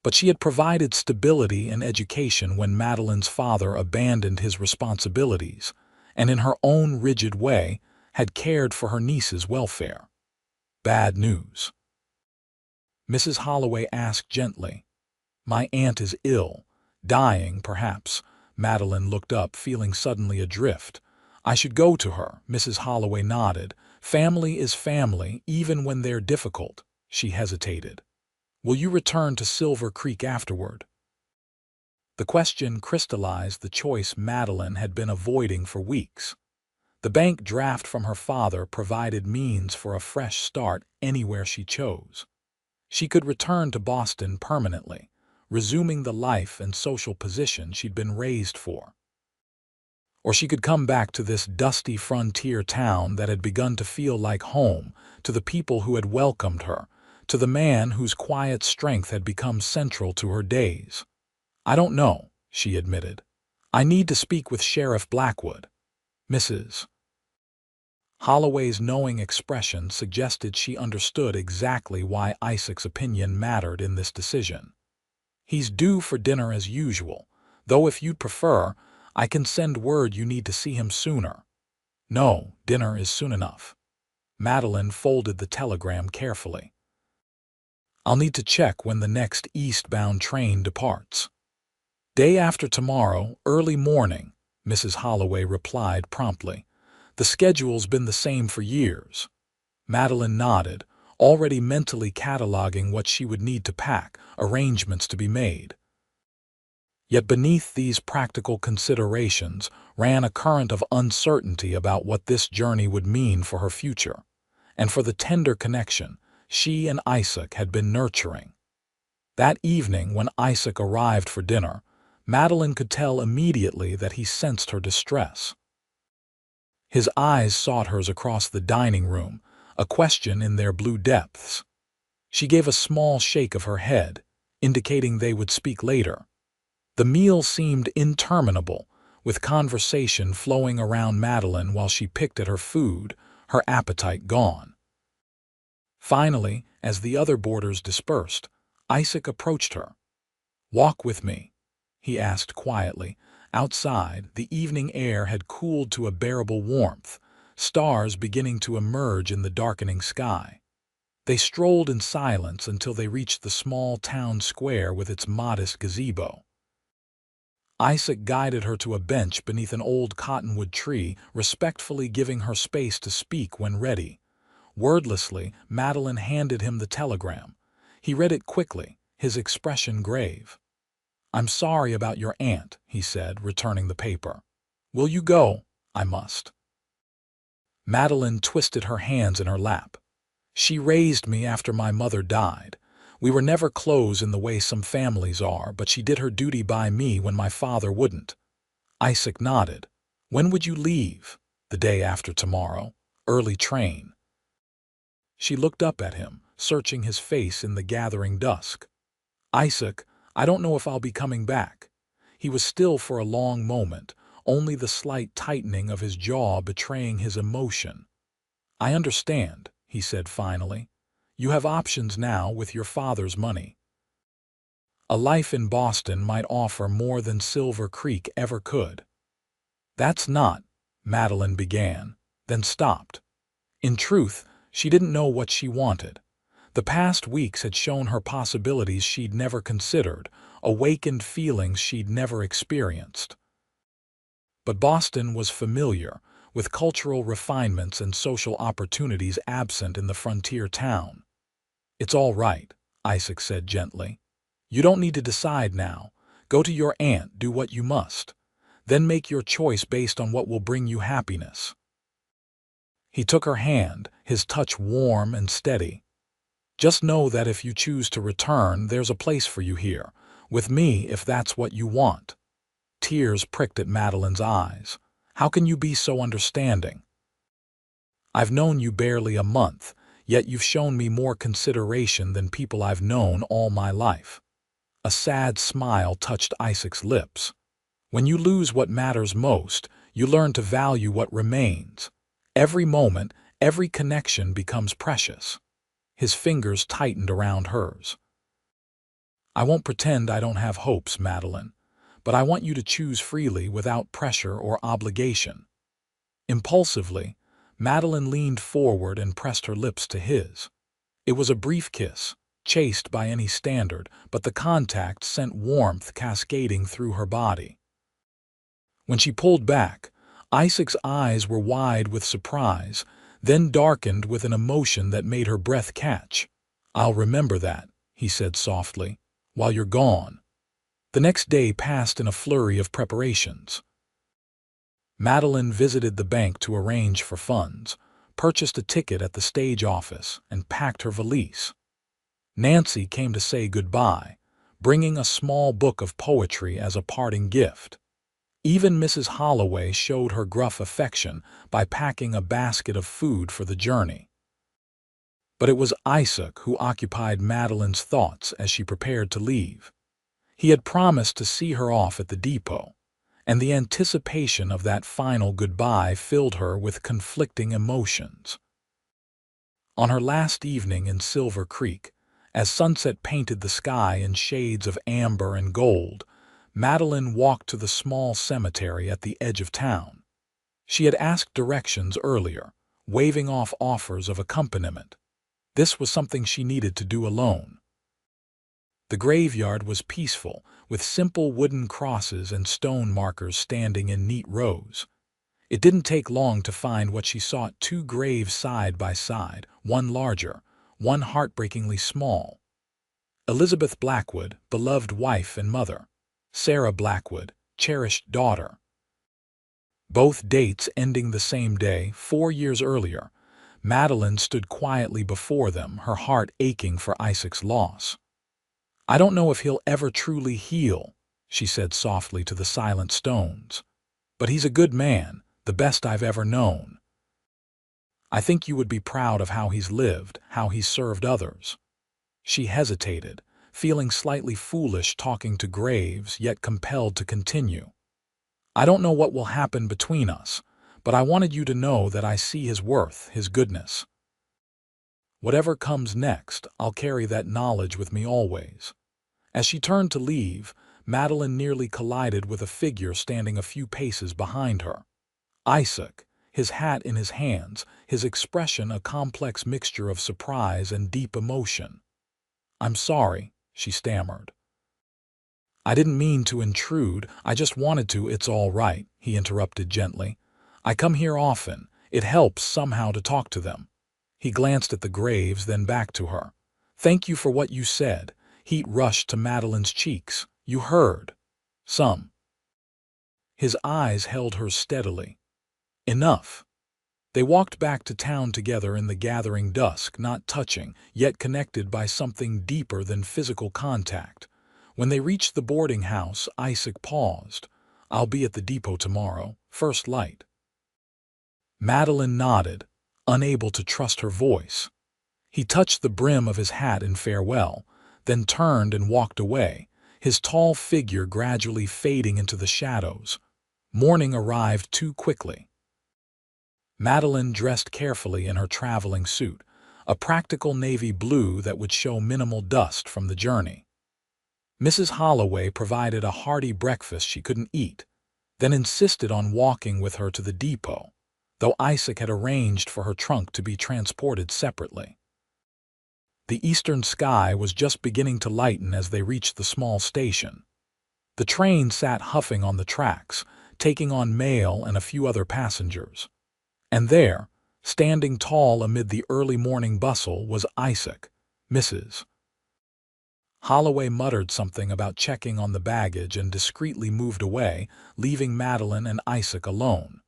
But she had provided stability and education when Madeline's father abandoned his responsibilities, and in her own rigid way had cared for her niece's welfare. Bad news. Mrs. Holloway asked gently. My aunt is ill, dying, perhaps. Madeline looked up, feeling suddenly adrift. I should go to her, Mrs. Holloway nodded. Family is family, even when they're difficult. She hesitated. Will you return to Silver Creek afterward? The question crystallized the choice Madeline had been avoiding for weeks. The bank draft from her father provided means for a fresh start anywhere she chose. She could return to Boston permanently, resuming the life and social position she'd been raised for. Or she could come back to this dusty frontier town that had begun to feel like home, to the people who had welcomed her, to the man whose quiet strength had become central to her days. I don't know, she admitted. I need to speak with Sheriff Blackwood. Mrs. Holloway's knowing expression suggested she understood exactly why Isaac's opinion mattered in this decision. He's due for dinner as usual, though if you'd prefer, I can send word you need to see him sooner. No, dinner is soon enough. Madeline folded the telegram carefully. I'll need to check when the next eastbound train departs. Day after tomorrow, early morning, Mrs. Holloway replied promptly. The schedule's been the same for years. Madeline nodded, already mentally cataloging what she would need to pack, arrangements to be made. Yet beneath these practical considerations ran a current of uncertainty about what this journey would mean for her future, and for the tender connection she and Isaac had been nurturing. That evening, when Isaac arrived for dinner, Madeline could tell immediately that he sensed her distress. His eyes sought hers across the dining room, a question in their blue depths. She gave a small shake of her head, indicating they would speak later. The meal seemed interminable, with conversation flowing around Madeline while she picked at her food, her appetite gone. Finally, as the other boarders dispersed, Isaac approached her. Walk with me, he asked quietly. Outside, the evening air had cooled to a bearable warmth, stars beginning to emerge in the darkening sky. They strolled in silence until they reached the small town square with its modest gazebo. Isaac guided her to a bench beneath an old cottonwood tree, respectfully giving her space to speak when ready. Wordlessly, Madeline handed him the telegram. He read it quickly, his expression grave. I'm sorry about your aunt, he said, returning the paper. Will you go? I must. Madeline twisted her hands in her lap. She raised me after my mother died. We were never close in the way some families are, but she did her duty by me when my father wouldn't. Isaac nodded. When would you leave? The day after tomorrow. Early train. She looked up at him, searching his face in the gathering dusk. Isaac, I don't know if I'll be coming back. He was still for a long moment, only the slight tightening of his jaw betraying his emotion. I understand, he said finally. You have options now with your father's money. A life in Boston might offer more than Silver Creek ever could. That's not, Madeline began, then stopped. In truth, she didn't know what she wanted. The past weeks had shown her possibilities she'd never considered, awakened feelings she'd never experienced. But Boston was familiar, with cultural refinements and social opportunities absent in the frontier town. It's all right, Isaac said gently. You don't need to decide now. Go to your aunt, do what you must. Then make your choice based on what will bring you happiness. He took her hand, his touch warm and steady. Just know that if you choose to return, there's a place for you here, with me if that's what you want. Tears pricked at Madeline's eyes. How can you be so understanding? I've known you barely a month, yet you've shown me more consideration than people I've known all my life. A sad smile touched Isaac's lips. When you lose what matters most, you learn to value what remains. Every moment, every connection becomes precious. His fingers tightened around hers. I won't pretend I don't have hopes, Madeline, but I want you to choose freely without pressure or obligation. Impulsively, Madeline leaned forward and pressed her lips to his. It was a brief kiss, chaste by any standard, but the contact sent warmth cascading through her body. When she pulled back, Isaac's eyes were wide with surprise, then darkened with an emotion that made her breath catch. "I'll remember that," he said softly, "while you're gone." The next day passed in a flurry of preparations. Madeline visited the bank to arrange for funds, purchased a ticket at the stage office, and packed her valise. Nancy came to say goodbye, bringing a small book of poetry as a parting gift. Even Mrs. Holloway showed her gruff affection by packing a basket of food for the journey. But it was Isaac who occupied Madeline's thoughts as she prepared to leave. He had promised to see her off at the depot, and the anticipation of that final goodbye filled her with conflicting emotions. On her last evening in Silver Creek, as sunset painted the sky in shades of amber and gold, Madeline walked to the small cemetery at the edge of town. She had asked directions earlier, waving off offers of accompaniment. This was something she needed to do alone. The graveyard was peaceful, with simple wooden crosses and stone markers standing in neat rows. It didn't take long to find what she sought: two graves side by side, one larger, one heartbreakingly small. Elizabeth Blackwood, beloved wife and mother. Sarah Blackwood, cherished daughter. Both dates ending the same day, 4 years earlier. Madeline stood quietly before them, her heart aching for Isaac's loss. "I don't know if he'll ever truly heal," she said softly to the silent stones. "But he's a good man, the best I've ever known. I think you would be proud of how he's lived, how he's served others." She hesitated, feeling slightly foolish talking to graves, yet compelled to continue. "I don't know what will happen between us, but I wanted you to know that I see his worth, his goodness. Whatever comes next, I'll carry that knowledge with me always." As she turned to leave, Madeline nearly collided with a figure standing a few paces behind her. Isaac, his hat in his hands, his expression a complex mixture of surprise and deep emotion. "I'm sorry," she stammered. "I didn't mean to intrude, I just wanted to." "It's all right," he interrupted gently. "I come here often. It helps somehow to talk to them." He glanced at the graves, then back to her. "Thank you for what you said." Heat rushed to Madeline's cheeks. "You heard." "Some." His eyes held hers steadily. "Enough." They walked back to town together in the gathering dusk, not touching, yet connected by something deeper than physical contact. When they reached the boarding house, Isaac paused. "I'll be at the depot tomorrow, first light." Madeline nodded, unable to trust her voice. He touched the brim of his hat in farewell, then turned and walked away, his tall figure gradually fading into the shadows. Morning arrived too quickly. Madeline dressed carefully in her traveling suit, a practical navy blue that would show minimal dust from the journey. Mrs. Holloway provided a hearty breakfast she couldn't eat, then insisted on walking with her to the depot, though Isaac had arranged for her trunk to be transported separately. The eastern sky was just beginning to lighten as they reached the small station. The train sat huffing on the tracks, taking on mail and a few other passengers. And there, standing tall amid the early morning bustle, was Isaac. Mrs. Holloway muttered something about checking on the baggage and discreetly moved away, leaving Madeline and Isaac alone.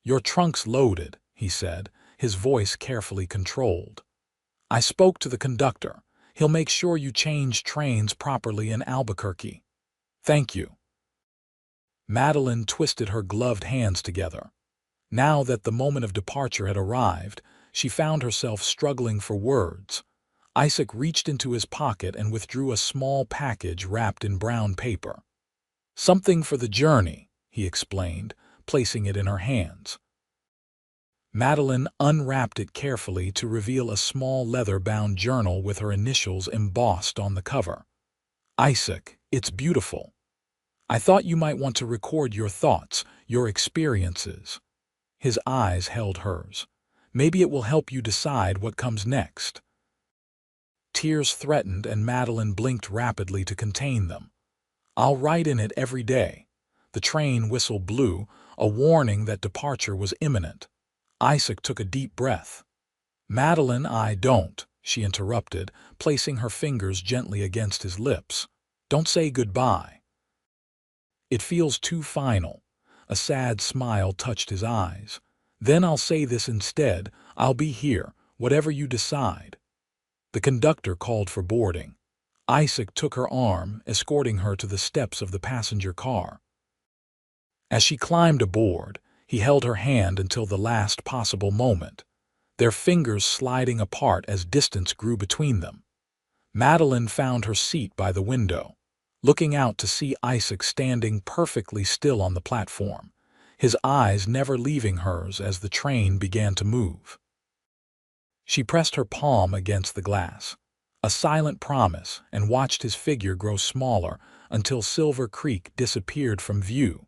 "Your trunk's loaded," he said, his voice carefully controlled. "I spoke to the conductor. He'll make sure you change trains properly in Albuquerque." "Thank you." Madeline twisted her gloved hands together. Now that the moment of departure had arrived, she found herself struggling for words. Isaac reached into his pocket and withdrew a small package wrapped in brown paper. "Something for the journey," he explained, placing it in her hands. Madeline unwrapped it carefully to reveal a small leather-bound journal with her initials embossed on the cover. "Isaac, it's beautiful. I thought you might want to record your thoughts, your experiences." His eyes held hers. "Maybe it will help you decide what comes next." Tears threatened and Madeline blinked rapidly to contain them. "I'll write in it every day." The train whistle blew, a warning that departure was imminent. Isaac took a deep breath. "Madeline, I don't," she interrupted, placing her fingers gently against his lips. "Don't say goodbye. It feels too final." A sad smile touched his eyes. "Then I'll say this instead. I'll be here, whatever you decide." The conductor called for boarding. Isaac took her arm, escorting her to the steps of the passenger car. As she climbed aboard, he held her hand until the last possible moment, their fingers sliding apart as distance grew between them. Madeline found her seat by the window, looking out to see Isaac standing perfectly still on the platform, his eyes never leaving hers as the train began to move. She pressed her palm against the glass, a silent promise, and watched his figure grow smaller until Silver Creek disappeared from view.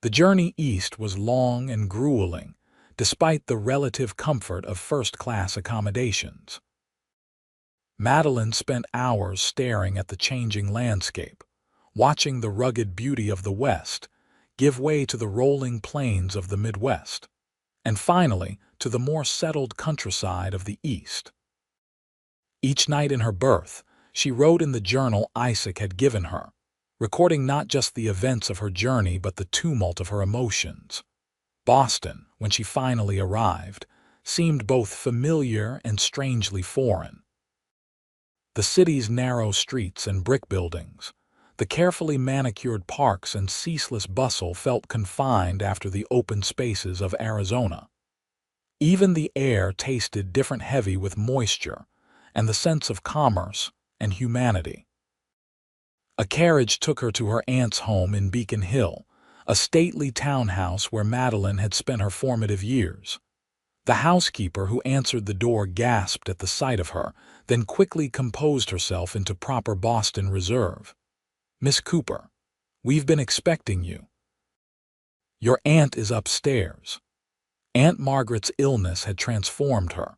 The journey east was long and grueling, despite the relative comfort of first-class accommodations. Madeline spent hours staring at the changing landscape, watching the rugged beauty of the West give way to the rolling plains of the Midwest, and finally to the more settled countryside of the East. Each night in her berth, she wrote in the journal Isaac had given her, recording not just the events of her journey but the tumult of her emotions. Boston, when she finally arrived, seemed both familiar and strangely foreign. The city's narrow streets and brick buildings, the carefully manicured parks and ceaseless bustle felt confined after the open spaces of Arizona. Even the air tasted different, heavy with moisture and the sense of commerce and humanity. A carriage took her to her aunt's home in Beacon Hill, a stately townhouse where Madeline had spent her formative years. The housekeeper who answered the door gasped at the sight of her, then quickly composed herself into proper Boston reserve. "Miss Cooper, we've been expecting you. Your aunt is upstairs." Aunt Margaret's illness had transformed her.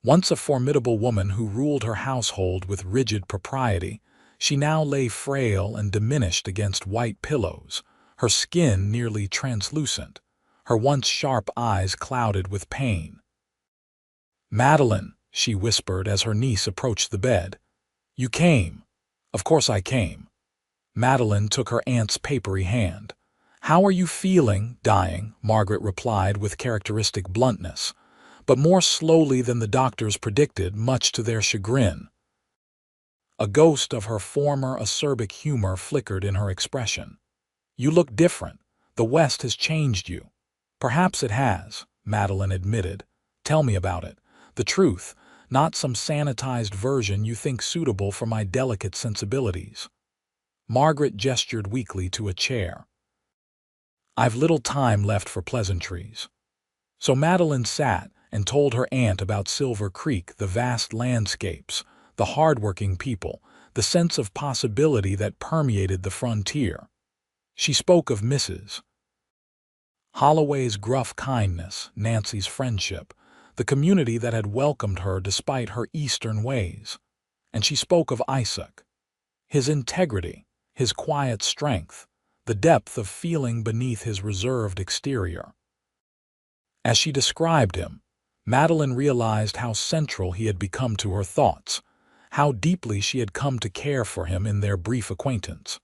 Once a formidable woman who ruled her household with rigid propriety, she now lay frail and diminished against white pillows, her skin nearly translucent, her once sharp eyes clouded with pain. "Madeline," she whispered as her niece approached the bed. "You came." "Of course I came." Madeline took her aunt's papery hand. "How are you feeling?" "Dying," Margaret replied with characteristic bluntness, but more slowly than the doctors predicted, much to their chagrin. A ghost of her former acerbic humor flickered in her expression. "You look different. The West has changed you." "Perhaps it has," Madeline admitted. "Tell me about it. The truth, not some sanitized version you think suitable for my delicate sensibilities." Margaret gestured weakly to a chair. "I've little time left for pleasantries." So Madeline sat and told her aunt about Silver Creek, the vast landscapes, the hard-working people, the sense of possibility that permeated the frontier. She spoke of Mrs. Holloway's gruff kindness, Nancy's friendship, the community that had welcomed her despite her Eastern ways. And she spoke of Isaac, his integrity, his quiet strength, the depth of feeling beneath his reserved exterior. As she described him, Madeline realized how central he had become to her thoughts, how deeply she had come to care for him in their brief acquaintance.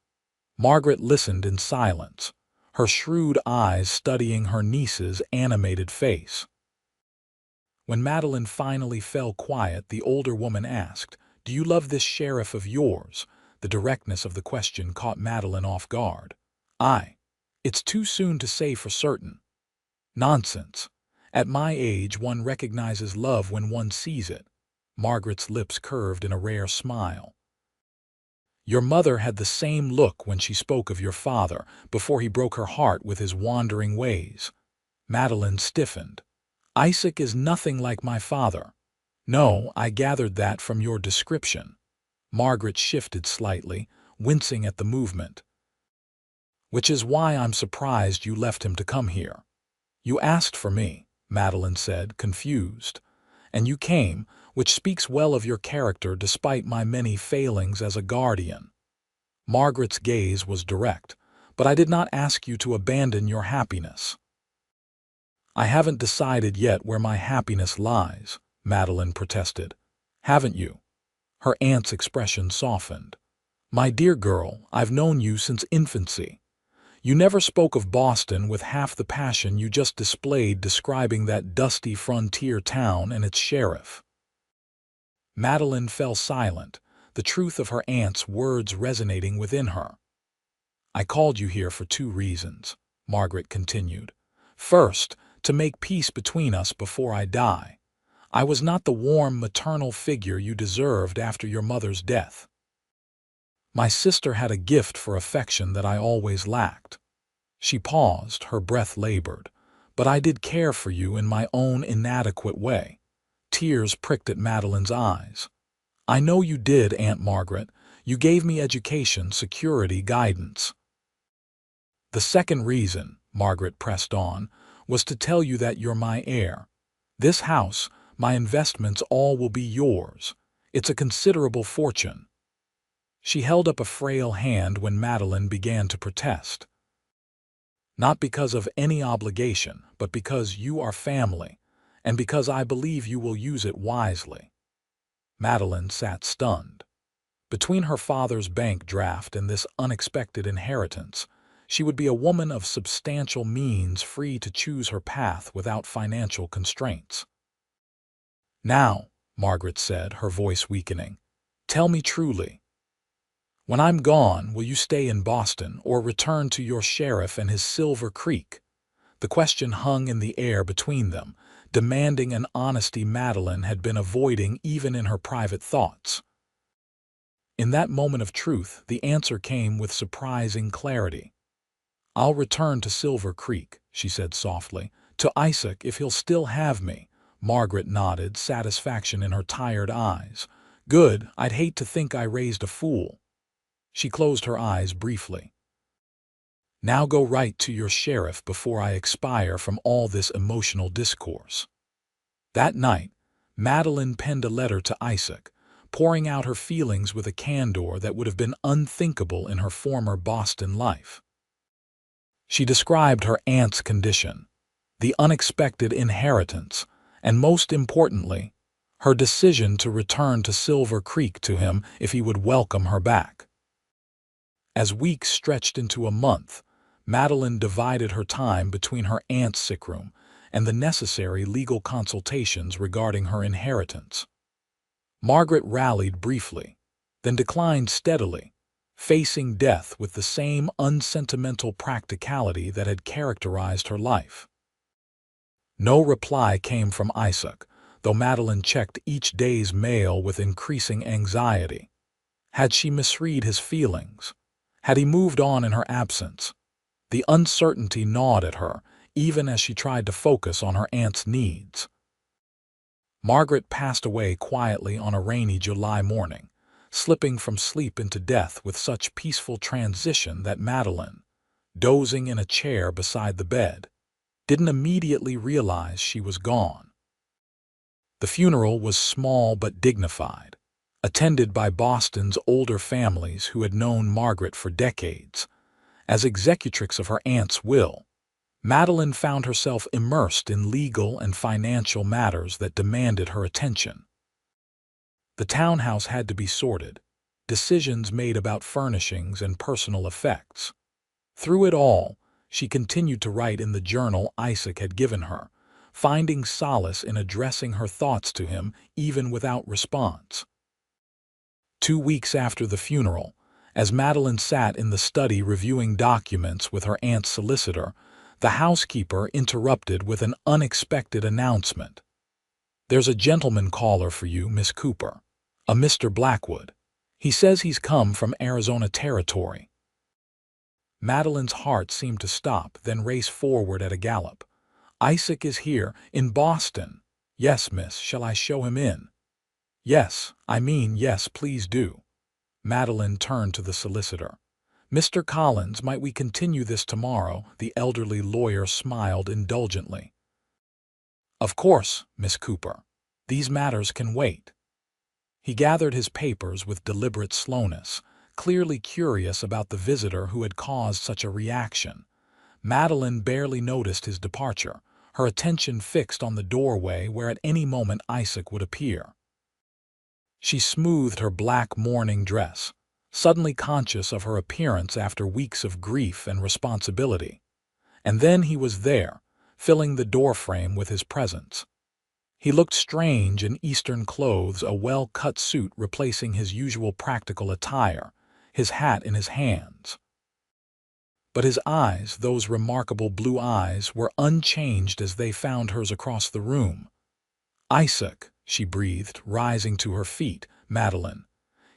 Margaret listened in silence, her shrewd eyes studying her niece's animated face. When Madeline finally fell quiet, the older woman asked, "Do you love this sheriff of yours?" The directness of the question caught Madeline off guard. It's too soon to say for certain. Nonsense. At my age, one recognizes love when one sees it. Margaret's lips curved in a rare smile. Your mother had the same look when she spoke of your father, before he broke her heart with his wandering ways. Madeline stiffened. Isaac is nothing like my father. No, I gathered that from your description. Margaret shifted slightly, wincing at the movement. Which is why I'm surprised you left him to come here. You asked for me, Madeline said, confused. And you came, which speaks well of your character despite my many failings as a guardian. Margaret's gaze was direct, but I did not ask you to abandon your happiness. I haven't decided yet where my happiness lies, Madeline protested. Haven't you? Her aunt's expression softened. My dear girl, I've known you since infancy. You never spoke of Boston with half the passion you just displayed describing that dusty frontier town and its sheriff. Madeline fell silent, the truth of her aunt's words resonating within her. I called you here for two reasons, Margaret continued. First, to make peace between us before I die. I was not the warm maternal figure you deserved after your mother's death. My sister had a gift for affection that I always lacked. She paused, her breath labored. But I did care for you in my own inadequate way. Tears pricked at Madeline's eyes. I know you did, Aunt Margaret. You gave me education, security, guidance. The second reason, Margaret pressed on, was to tell you that you're my heir. This house, my investments, all will be yours. It's a considerable fortune. She held up a frail hand when Madeline began to protest. Not because of any obligation, but because you are family, and because I believe you will use it wisely. Madeline sat stunned. Between her father's bank draft and this unexpected inheritance, she would be a woman of substantial means, free to choose her path without financial constraints. Now, Margaret said, her voice weakening, tell me truly. When I'm gone, will you stay in Boston or return to your sheriff and his Silver Creek? The question hung in the air between them, demanding an honesty Madeline had been avoiding even in her private thoughts. In that moment of truth, the answer came with surprising clarity. I'll return to Silver Creek, she said softly. To Isaac, if he'll still have me. Margaret nodded, satisfaction in her tired eyes. Good, I'd hate to think I raised a fool. She closed her eyes briefly. Now go right to your sheriff before I expire from all this emotional discourse. That night, Madeline penned a letter to Isaac, pouring out her feelings with a candor that would have been unthinkable in her former Boston life. She described her aunt's condition, the unexpected inheritance, and most importantly, her decision to return to Silver Creek to him if he would welcome her back. As weeks stretched into a month, Madeline divided her time between her aunt's sick room and the necessary legal consultations regarding her inheritance. Margaret rallied briefly, then declined steadily, facing death with the same unsentimental practicality that had characterized her life. No reply came from Isaac, though Madeline checked each day's mail with increasing anxiety. Had she misread his feelings? Had he moved on in her absence? The uncertainty gnawed at her, even as she tried to focus on her aunt's needs. Margaret passed away quietly on a rainy July morning, slipping from sleep into death with such peaceful transition that Madeline, dozing in a chair beside the bed, didn't immediately realize she was gone. The funeral was small but dignified, attended by Boston's older families who had known Margaret for decades. As executrix of her aunt's will, Madeline found herself immersed in legal and financial matters that demanded her attention. The townhouse had to be sorted, decisions made about furnishings and personal effects. Through it all, she continued to write in the journal Isaac had given her, finding solace in addressing her thoughts to him even without response. 2 weeks after the funeral, As Madeline sat in the study reviewing documents with her aunt's solicitor, the housekeeper interrupted with an unexpected announcement. "There's a gentleman caller for you, Miss Cooper. A Mr. Blackwood. He says he's come from Arizona Territory." Madeline's heart seemed to stop, then race forward at a gallop. "Isaac is here, in Boston." "Yes, miss. Shall I show him in?" Yes, please do." Madeline turned to the solicitor. "Mr. Collins, might we continue this tomorrow?" The elderly lawyer smiled indulgently. "Of course, Miss Cooper. These matters can wait." He gathered his papers with deliberate slowness, clearly curious about the visitor who had caused such a reaction. Madeline barely noticed his departure, her attention fixed on the doorway where at any moment Isaac would appear. She smoothed her black mourning dress, suddenly conscious of her appearance after weeks of grief and responsibility. And then he was there, filling the doorframe with his presence. He looked strange in Eastern clothes, a well-cut suit replacing his usual practical attire, his hat in his hands. But his eyes, those remarkable blue eyes, were unchanged as they found hers across the room. "Isaac," she breathed, rising to her feet. "Madeline."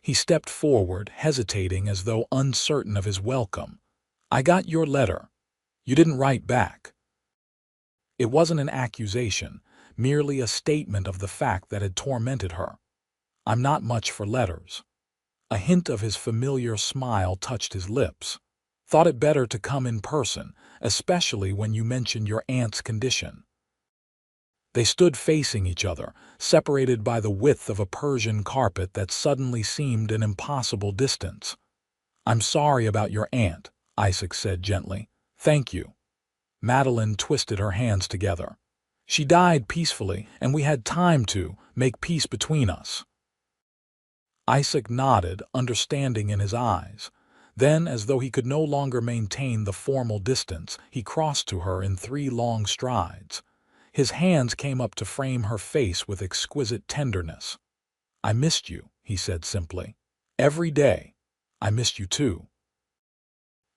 He stepped forward, hesitating as though uncertain of his welcome. "I got your letter. You didn't write back." It wasn't an accusation, merely a statement of the fact that had tormented her. "I'm not much for letters." A hint of his familiar smile touched his lips. "Thought it better to come in person, especially when you mentioned your aunt's condition." They stood facing each other, separated by the width of a Persian carpet that suddenly seemed an impossible distance. "I'm sorry about your aunt," Isaac said gently. "Thank you." Madeline twisted her hands together. "She died peacefully, and we had time to make peace between us." Isaac nodded, understanding in his eyes. Then, as though he could no longer maintain the formal distance, he crossed to her in 3 long strides. His hands came up to frame her face with exquisite tenderness. "I missed you," he said simply. "Every day. I missed you too."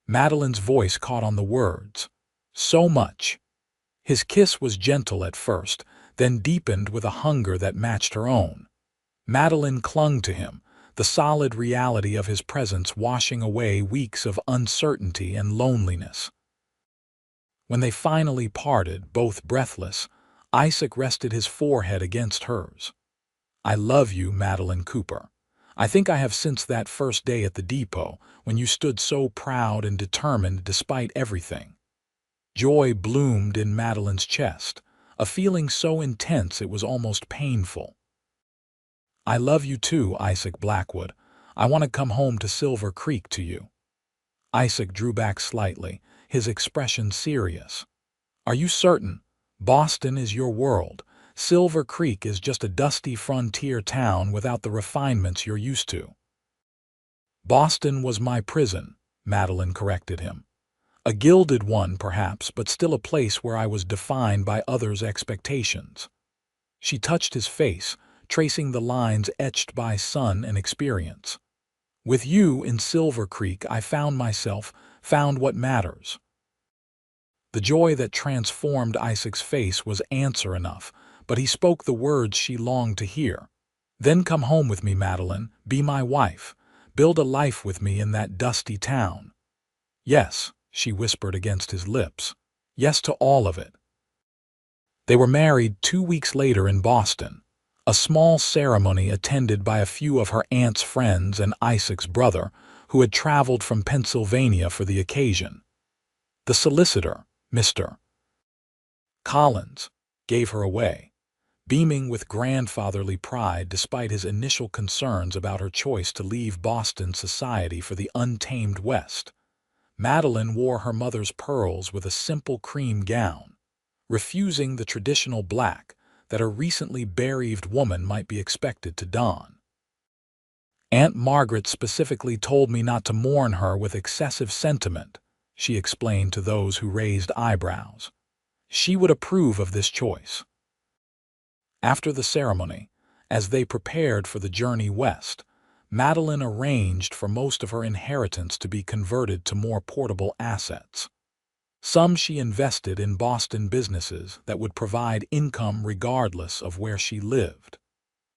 Madeline's voice caught on the words. "So much." His kiss was gentle at first, then deepened with a hunger that matched her own. Madeline clung to him, the solid reality of his presence washing away weeks of uncertainty and loneliness. When they finally parted, both breathless, Isaac rested his forehead against hers. "I love you, Madeline Cooper. I think I have since that first day at the depot, when you stood so proud and determined despite everything." Joy bloomed in Madeline's chest, a feeling so intense it was almost painful. "I love you too, Isaac Blackwood. I want to come home to Silver Creek to you." Isaac drew back slightly, his expression serious. "Are you certain? Boston is your world. Silver Creek is just a dusty frontier town without the refinements you're used to." "Boston was my prison," Madeline corrected him. "A gilded one, perhaps, but still a place where I was defined by others' expectations." She touched his face, tracing the lines etched by sun and experience. "With you in Silver Creek, I found myself, found what matters." The joy that transformed Isaac's face was answer enough, but he spoke the words she longed to hear. "Then come home with me, Madeline. Be my wife. Build a life with me in that dusty town." "Yes," she whispered against his lips. "Yes to all of it." They were married 2 weeks later in Boston, a small ceremony attended by a few of her aunt's friends and Isaac's brother, who had traveled from Pennsylvania for the occasion. The solicitor, Mr. Collins, gave her away, beaming with grandfatherly pride despite his initial concerns about her choice to leave Boston society for the untamed West. Madeline wore her mother's pearls with a simple cream gown, refusing the traditional black that a recently bereaved woman might be expected to don. "Aunt Margaret specifically told me not to mourn her with excessive sentiment," she explained to those who raised eyebrows. "She would approve of this choice." After the ceremony, as they prepared for the journey west, Madeline arranged for most of her inheritance to be converted to more portable assets. Some she invested in Boston businesses that would provide income regardless of where she lived.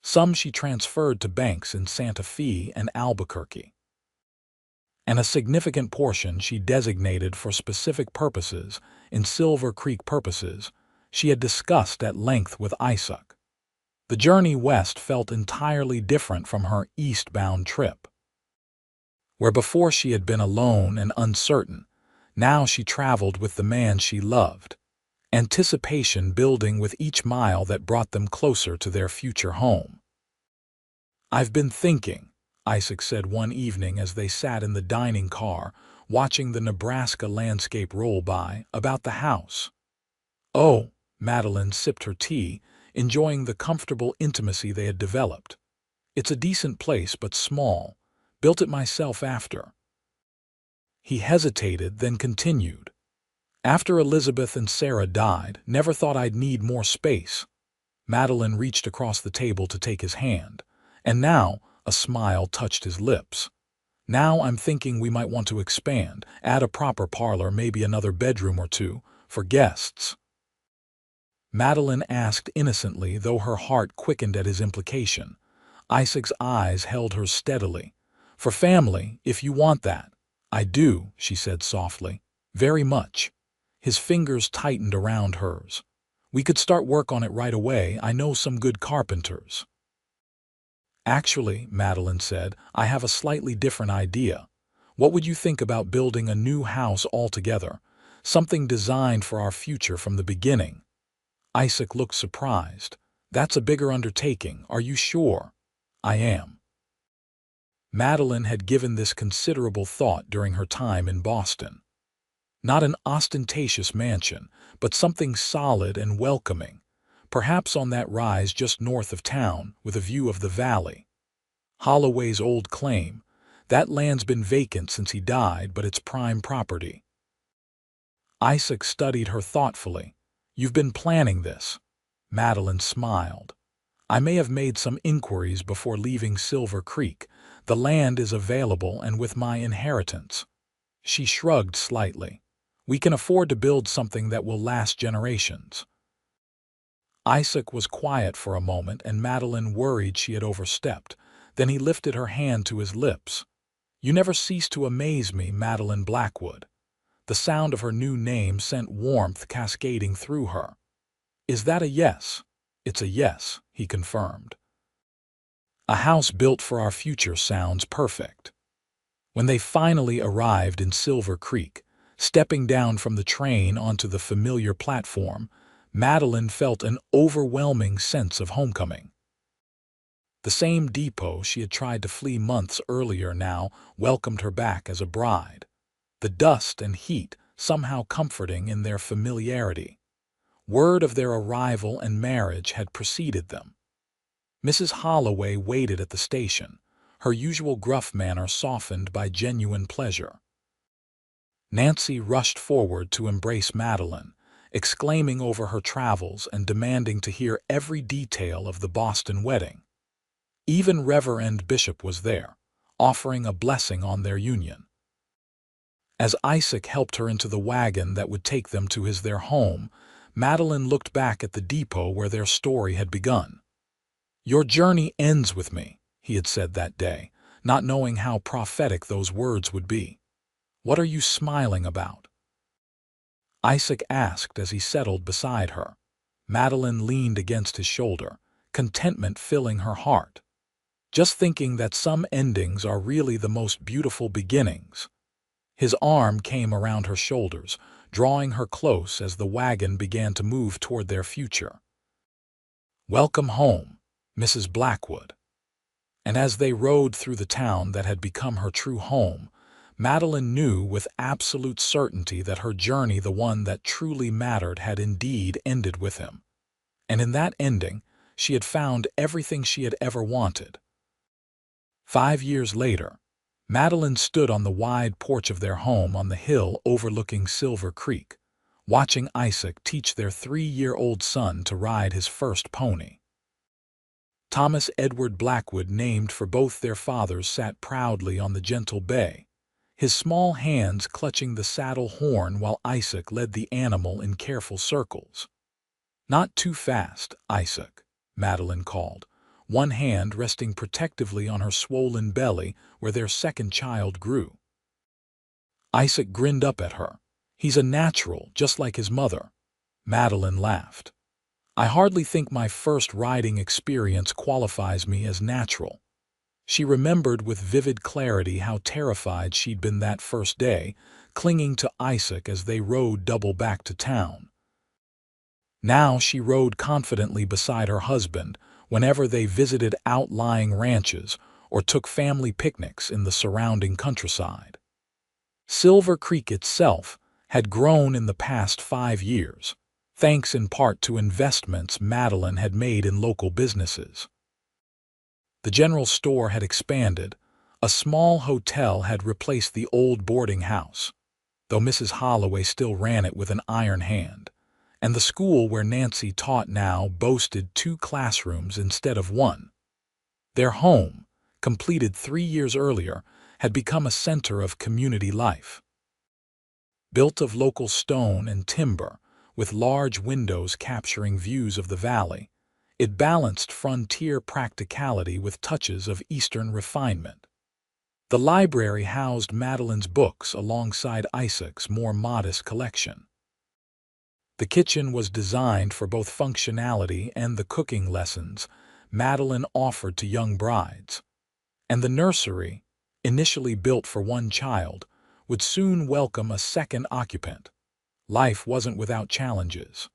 Some she transferred to banks in Santa Fe and Albuquerque. And a significant portion she designated for specific purposes in Silver Creek purposes she had discussed at length with Isaac. The journey west felt entirely different from her eastbound trip. Where before she had been alone and uncertain, now she traveled with the man she loved, anticipation building with each mile that brought them closer to their future home. "I've been thinking," Isaac said one evening as they sat in the dining car, watching the Nebraska landscape roll by, "about the house." "Oh," Madeline sipped her tea, enjoying the comfortable intimacy they had developed. "It's a decent place, but small. Built it myself after." He hesitated, then continued. "After Elizabeth and Sarah died, never thought I'd need more space." Madeline reached across the table to take his hand. "And now," a smile touched his lips, "now I'm thinking we might want to expand, add a proper parlor, maybe another bedroom or two, for guests." Madeline asked innocently, though her heart quickened at his implication. Isaac's eyes held hers steadily. "For family, if you want that." "I do," she said softly. "Very much." His fingers tightened around hers. "We could start work on it right away. I know some good carpenters." "Actually," Madeline said, "I have a slightly different idea. What would you think about building a new house altogether? Something designed for our future from the beginning?" Isaac looked surprised. "That's a bigger undertaking. Are you sure?" "I am." Madeline had given this considerable thought during her time in Boston. Not an ostentatious mansion, but something solid and welcoming, perhaps on that rise just north of town with a view of the valley. Holloway's old claim. That land's been vacant since he died, but it's prime property. Isaac studied her thoughtfully. "You've been planning this?" Madeline smiled. "I may have made some inquiries before leaving Silver Creek. The land is available and with my inheritance." She shrugged slightly. "We can afford to build something that will last generations." Isaac was quiet for a moment, and Madeline worried she had overstepped. Then he lifted her hand to his lips. "You never cease to amaze me, Madeline Blackwood." The sound of her new name sent warmth cascading through her. "Is that a yes?" "It's a yes," he confirmed. "A house built for our future sounds perfect." When they finally arrived in Silver Creek, stepping down from the train onto the familiar platform, Madeline felt an overwhelming sense of homecoming. The same depot she had tried to flee months earlier now welcomed her back as a bride. The dust and heat somehow comforting in their familiarity. Word of their arrival and marriage had preceded them. Mrs. Holloway waited at the station, her usual gruff manner softened by genuine pleasure. Nancy rushed forward to embrace Madeline, exclaiming over her travels and demanding to hear every detail of the Boston wedding. Even Reverend Bishop was there, offering a blessing on their union. As Isaac helped her into the wagon that would take them to their home, Madeline looked back at the depot where their story had begun. "Your journey ends with me," he had said that day, not knowing how prophetic those words would be. "What are you smiling about?" Isaac asked as he settled beside her. Madeline leaned against his shoulder, contentment filling her heart. "Just thinking that some endings are really the most beautiful beginnings." His arm came around her shoulders, drawing her close as the wagon began to move toward their future. "Welcome home, Mrs. Blackwood." And as they rode through the town that had become her true home, Madeline knew with absolute certainty that her journey, the one that truly mattered, had indeed ended with him. And in that ending, she had found everything she had ever wanted. 5 years later, Madeline stood on the wide porch of their home on the hill overlooking Silver Creek, watching Isaac teach their 3-year-old son to ride his first pony. Thomas Edward Blackwood, named for both their fathers, sat proudly on the gentle bay, his small hands clutching the saddle horn while Isaac led the animal in careful circles. "Not too fast, Isaac," Madeline called, one hand resting protectively on her swollen belly where their second child grew. Isaac grinned up at her. "He's a natural, just like his mother." Madeline laughed. "I hardly think my first riding experience qualifies me as natural." She remembered with vivid clarity how terrified she'd been that first day, clinging to Isaac as they rode double back to town. Now she rode confidently beside her husband whenever they visited outlying ranches or took family picnics in the surrounding countryside. Silver Creek itself had grown in the past 5 years, thanks in part to investments Madeline had made in local businesses. The general store had expanded, a small hotel had replaced the old boarding house, though Mrs. Holloway still ran it with an iron hand, and the school where Nancy taught now boasted 2 classrooms instead of 1. Their home, completed 3 years earlier, had become a center of community life. Built of local stone and timber, with large windows capturing views of the valley, it balanced frontier practicality with touches of Eastern refinement. The library housed Madeline's books alongside Isaac's more modest collection. The kitchen was designed for both functionality and the cooking lessons Madeline offered to young brides. And the nursery, initially built for 1 child, would soon welcome a second occupant. Life wasn't without challenges.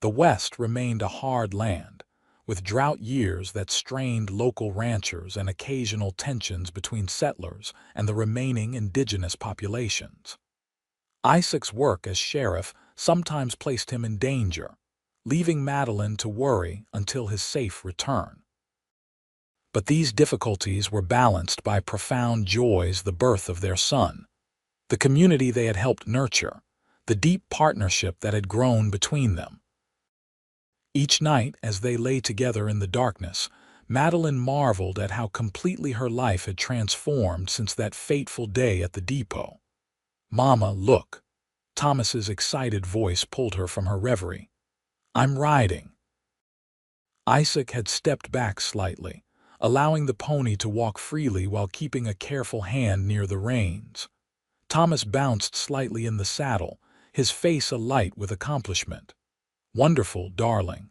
The West remained a hard land, with drought years that strained local ranchers and occasional tensions between settlers and the remaining indigenous populations. Isaac's work as sheriff sometimes placed him in danger, leaving Madeline to worry until his safe return. But these difficulties were balanced by profound joys: the birth of their son, the community they had helped nurture, the deep partnership that had grown between them. Each night, as they lay together in the darkness, Madeline marveled at how completely her life had transformed since that fateful day at the depot. "Mama, look." Thomas's excited voice pulled her from her reverie. "I'm riding." Isaac had stepped back slightly, allowing the pony to walk freely while keeping a careful hand near the reins. Thomas bounced slightly in the saddle, his face alight with accomplishment. "Wonderful, darling."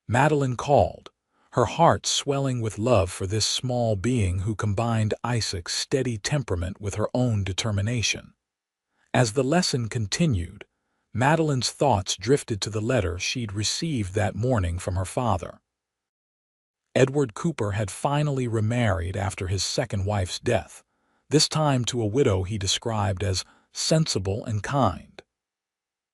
Madeline called, her heart swelling with love for this small being who combined Isaac's steady temperament with her own determination. As the lesson continued, Madeline's thoughts drifted to the letter she'd received that morning from her father. Edward Cooper had finally remarried after his second wife's death, this time to a widow he described as sensible and kind.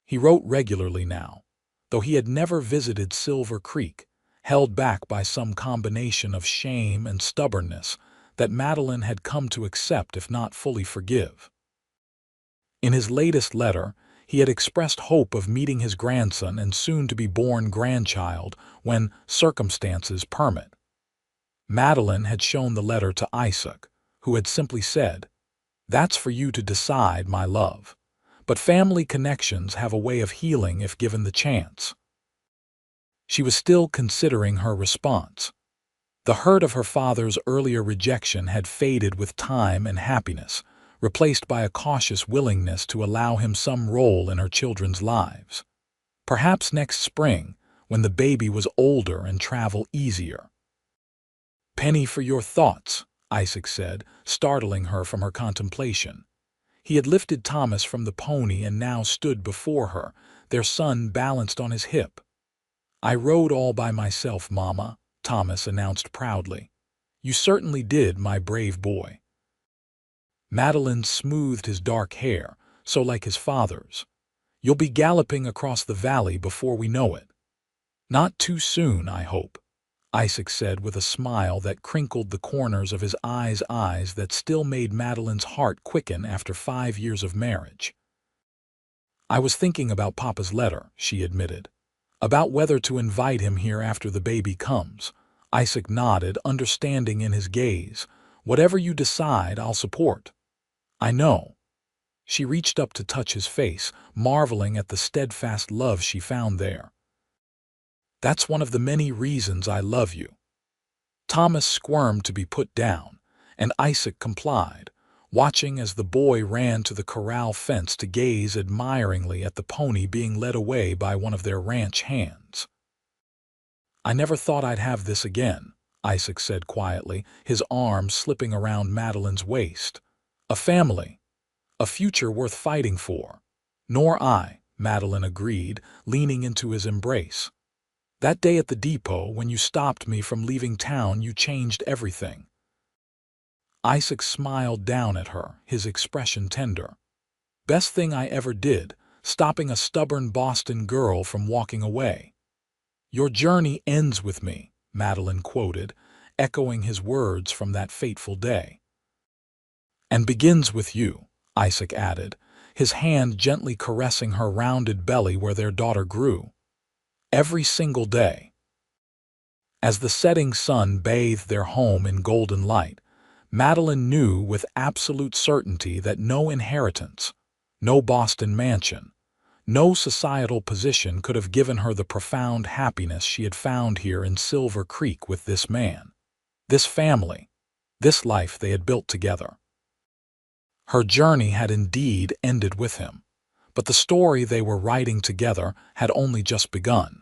He wrote regularly now, though he had never visited Silver Creek, held back by some combination of shame and stubbornness that Madeline had come to accept if not fully forgive. In his latest letter, he had expressed hope of meeting his grandson and soon-to-be-born grandchild when circumstances permit. Madeline had shown the letter to Isaac, who had simply said, "That's for you to decide, my love. But family connections have a way of healing if given the chance." She was still considering her response. The hurt of her father's earlier rejection had faded with time and happiness, replaced by a cautious willingness to allow him some role in her children's lives. Perhaps next spring, when the baby was older and travel easier. "Penny for your thoughts," Isaac said, startling her from her contemplation. He had lifted Thomas from the pony and now stood before her, their son balanced on his hip. "I rode all by myself, Mama," Thomas announced proudly. "You certainly did, my brave boy." Madeline smoothed his dark hair, so like his father's. "You'll be galloping across the valley before we know it." "Not too soon, I hope," Isaac said with a smile that crinkled the corners of his eyes that still made Madeline's heart quicken after 5 years of marriage. "I was thinking about Papa's letter," she admitted. About whether to invite him here after the baby comes. Isaac nodded, understanding in his gaze. Whatever you decide, I'll support. I know. She reached up to touch his face, marveling at the steadfast love she found there. That's one of the many reasons I love you. Thomas squirmed to be put down, and Isaac complied, watching as the boy ran to the corral fence to gaze admiringly at the pony being led away by one of their ranch hands. I never thought I'd have this again, Isaac said quietly, his arm slipping around Madeline's waist. A family. A future worth fighting for. Nor I, Madeline agreed, leaning into his embrace. That day at the depot, when you stopped me from leaving town, you changed everything. Isaac smiled down at her, his expression tender. Best thing I ever did, stopping a stubborn Boston girl from walking away. Your journey ends with me, Madeline quoted, echoing his words from that fateful day. And begins with you, Isaac added, his hand gently caressing her rounded belly where their daughter grew. Every single day. As the setting sun bathed their home in golden light, Madeline knew with absolute certainty that no inheritance, no Boston mansion, no societal position could have given her the profound happiness she had found here in Silver Creek with this man, this family, this life they had built together. Her journey had indeed ended with him, but the story they were writing together had only just begun.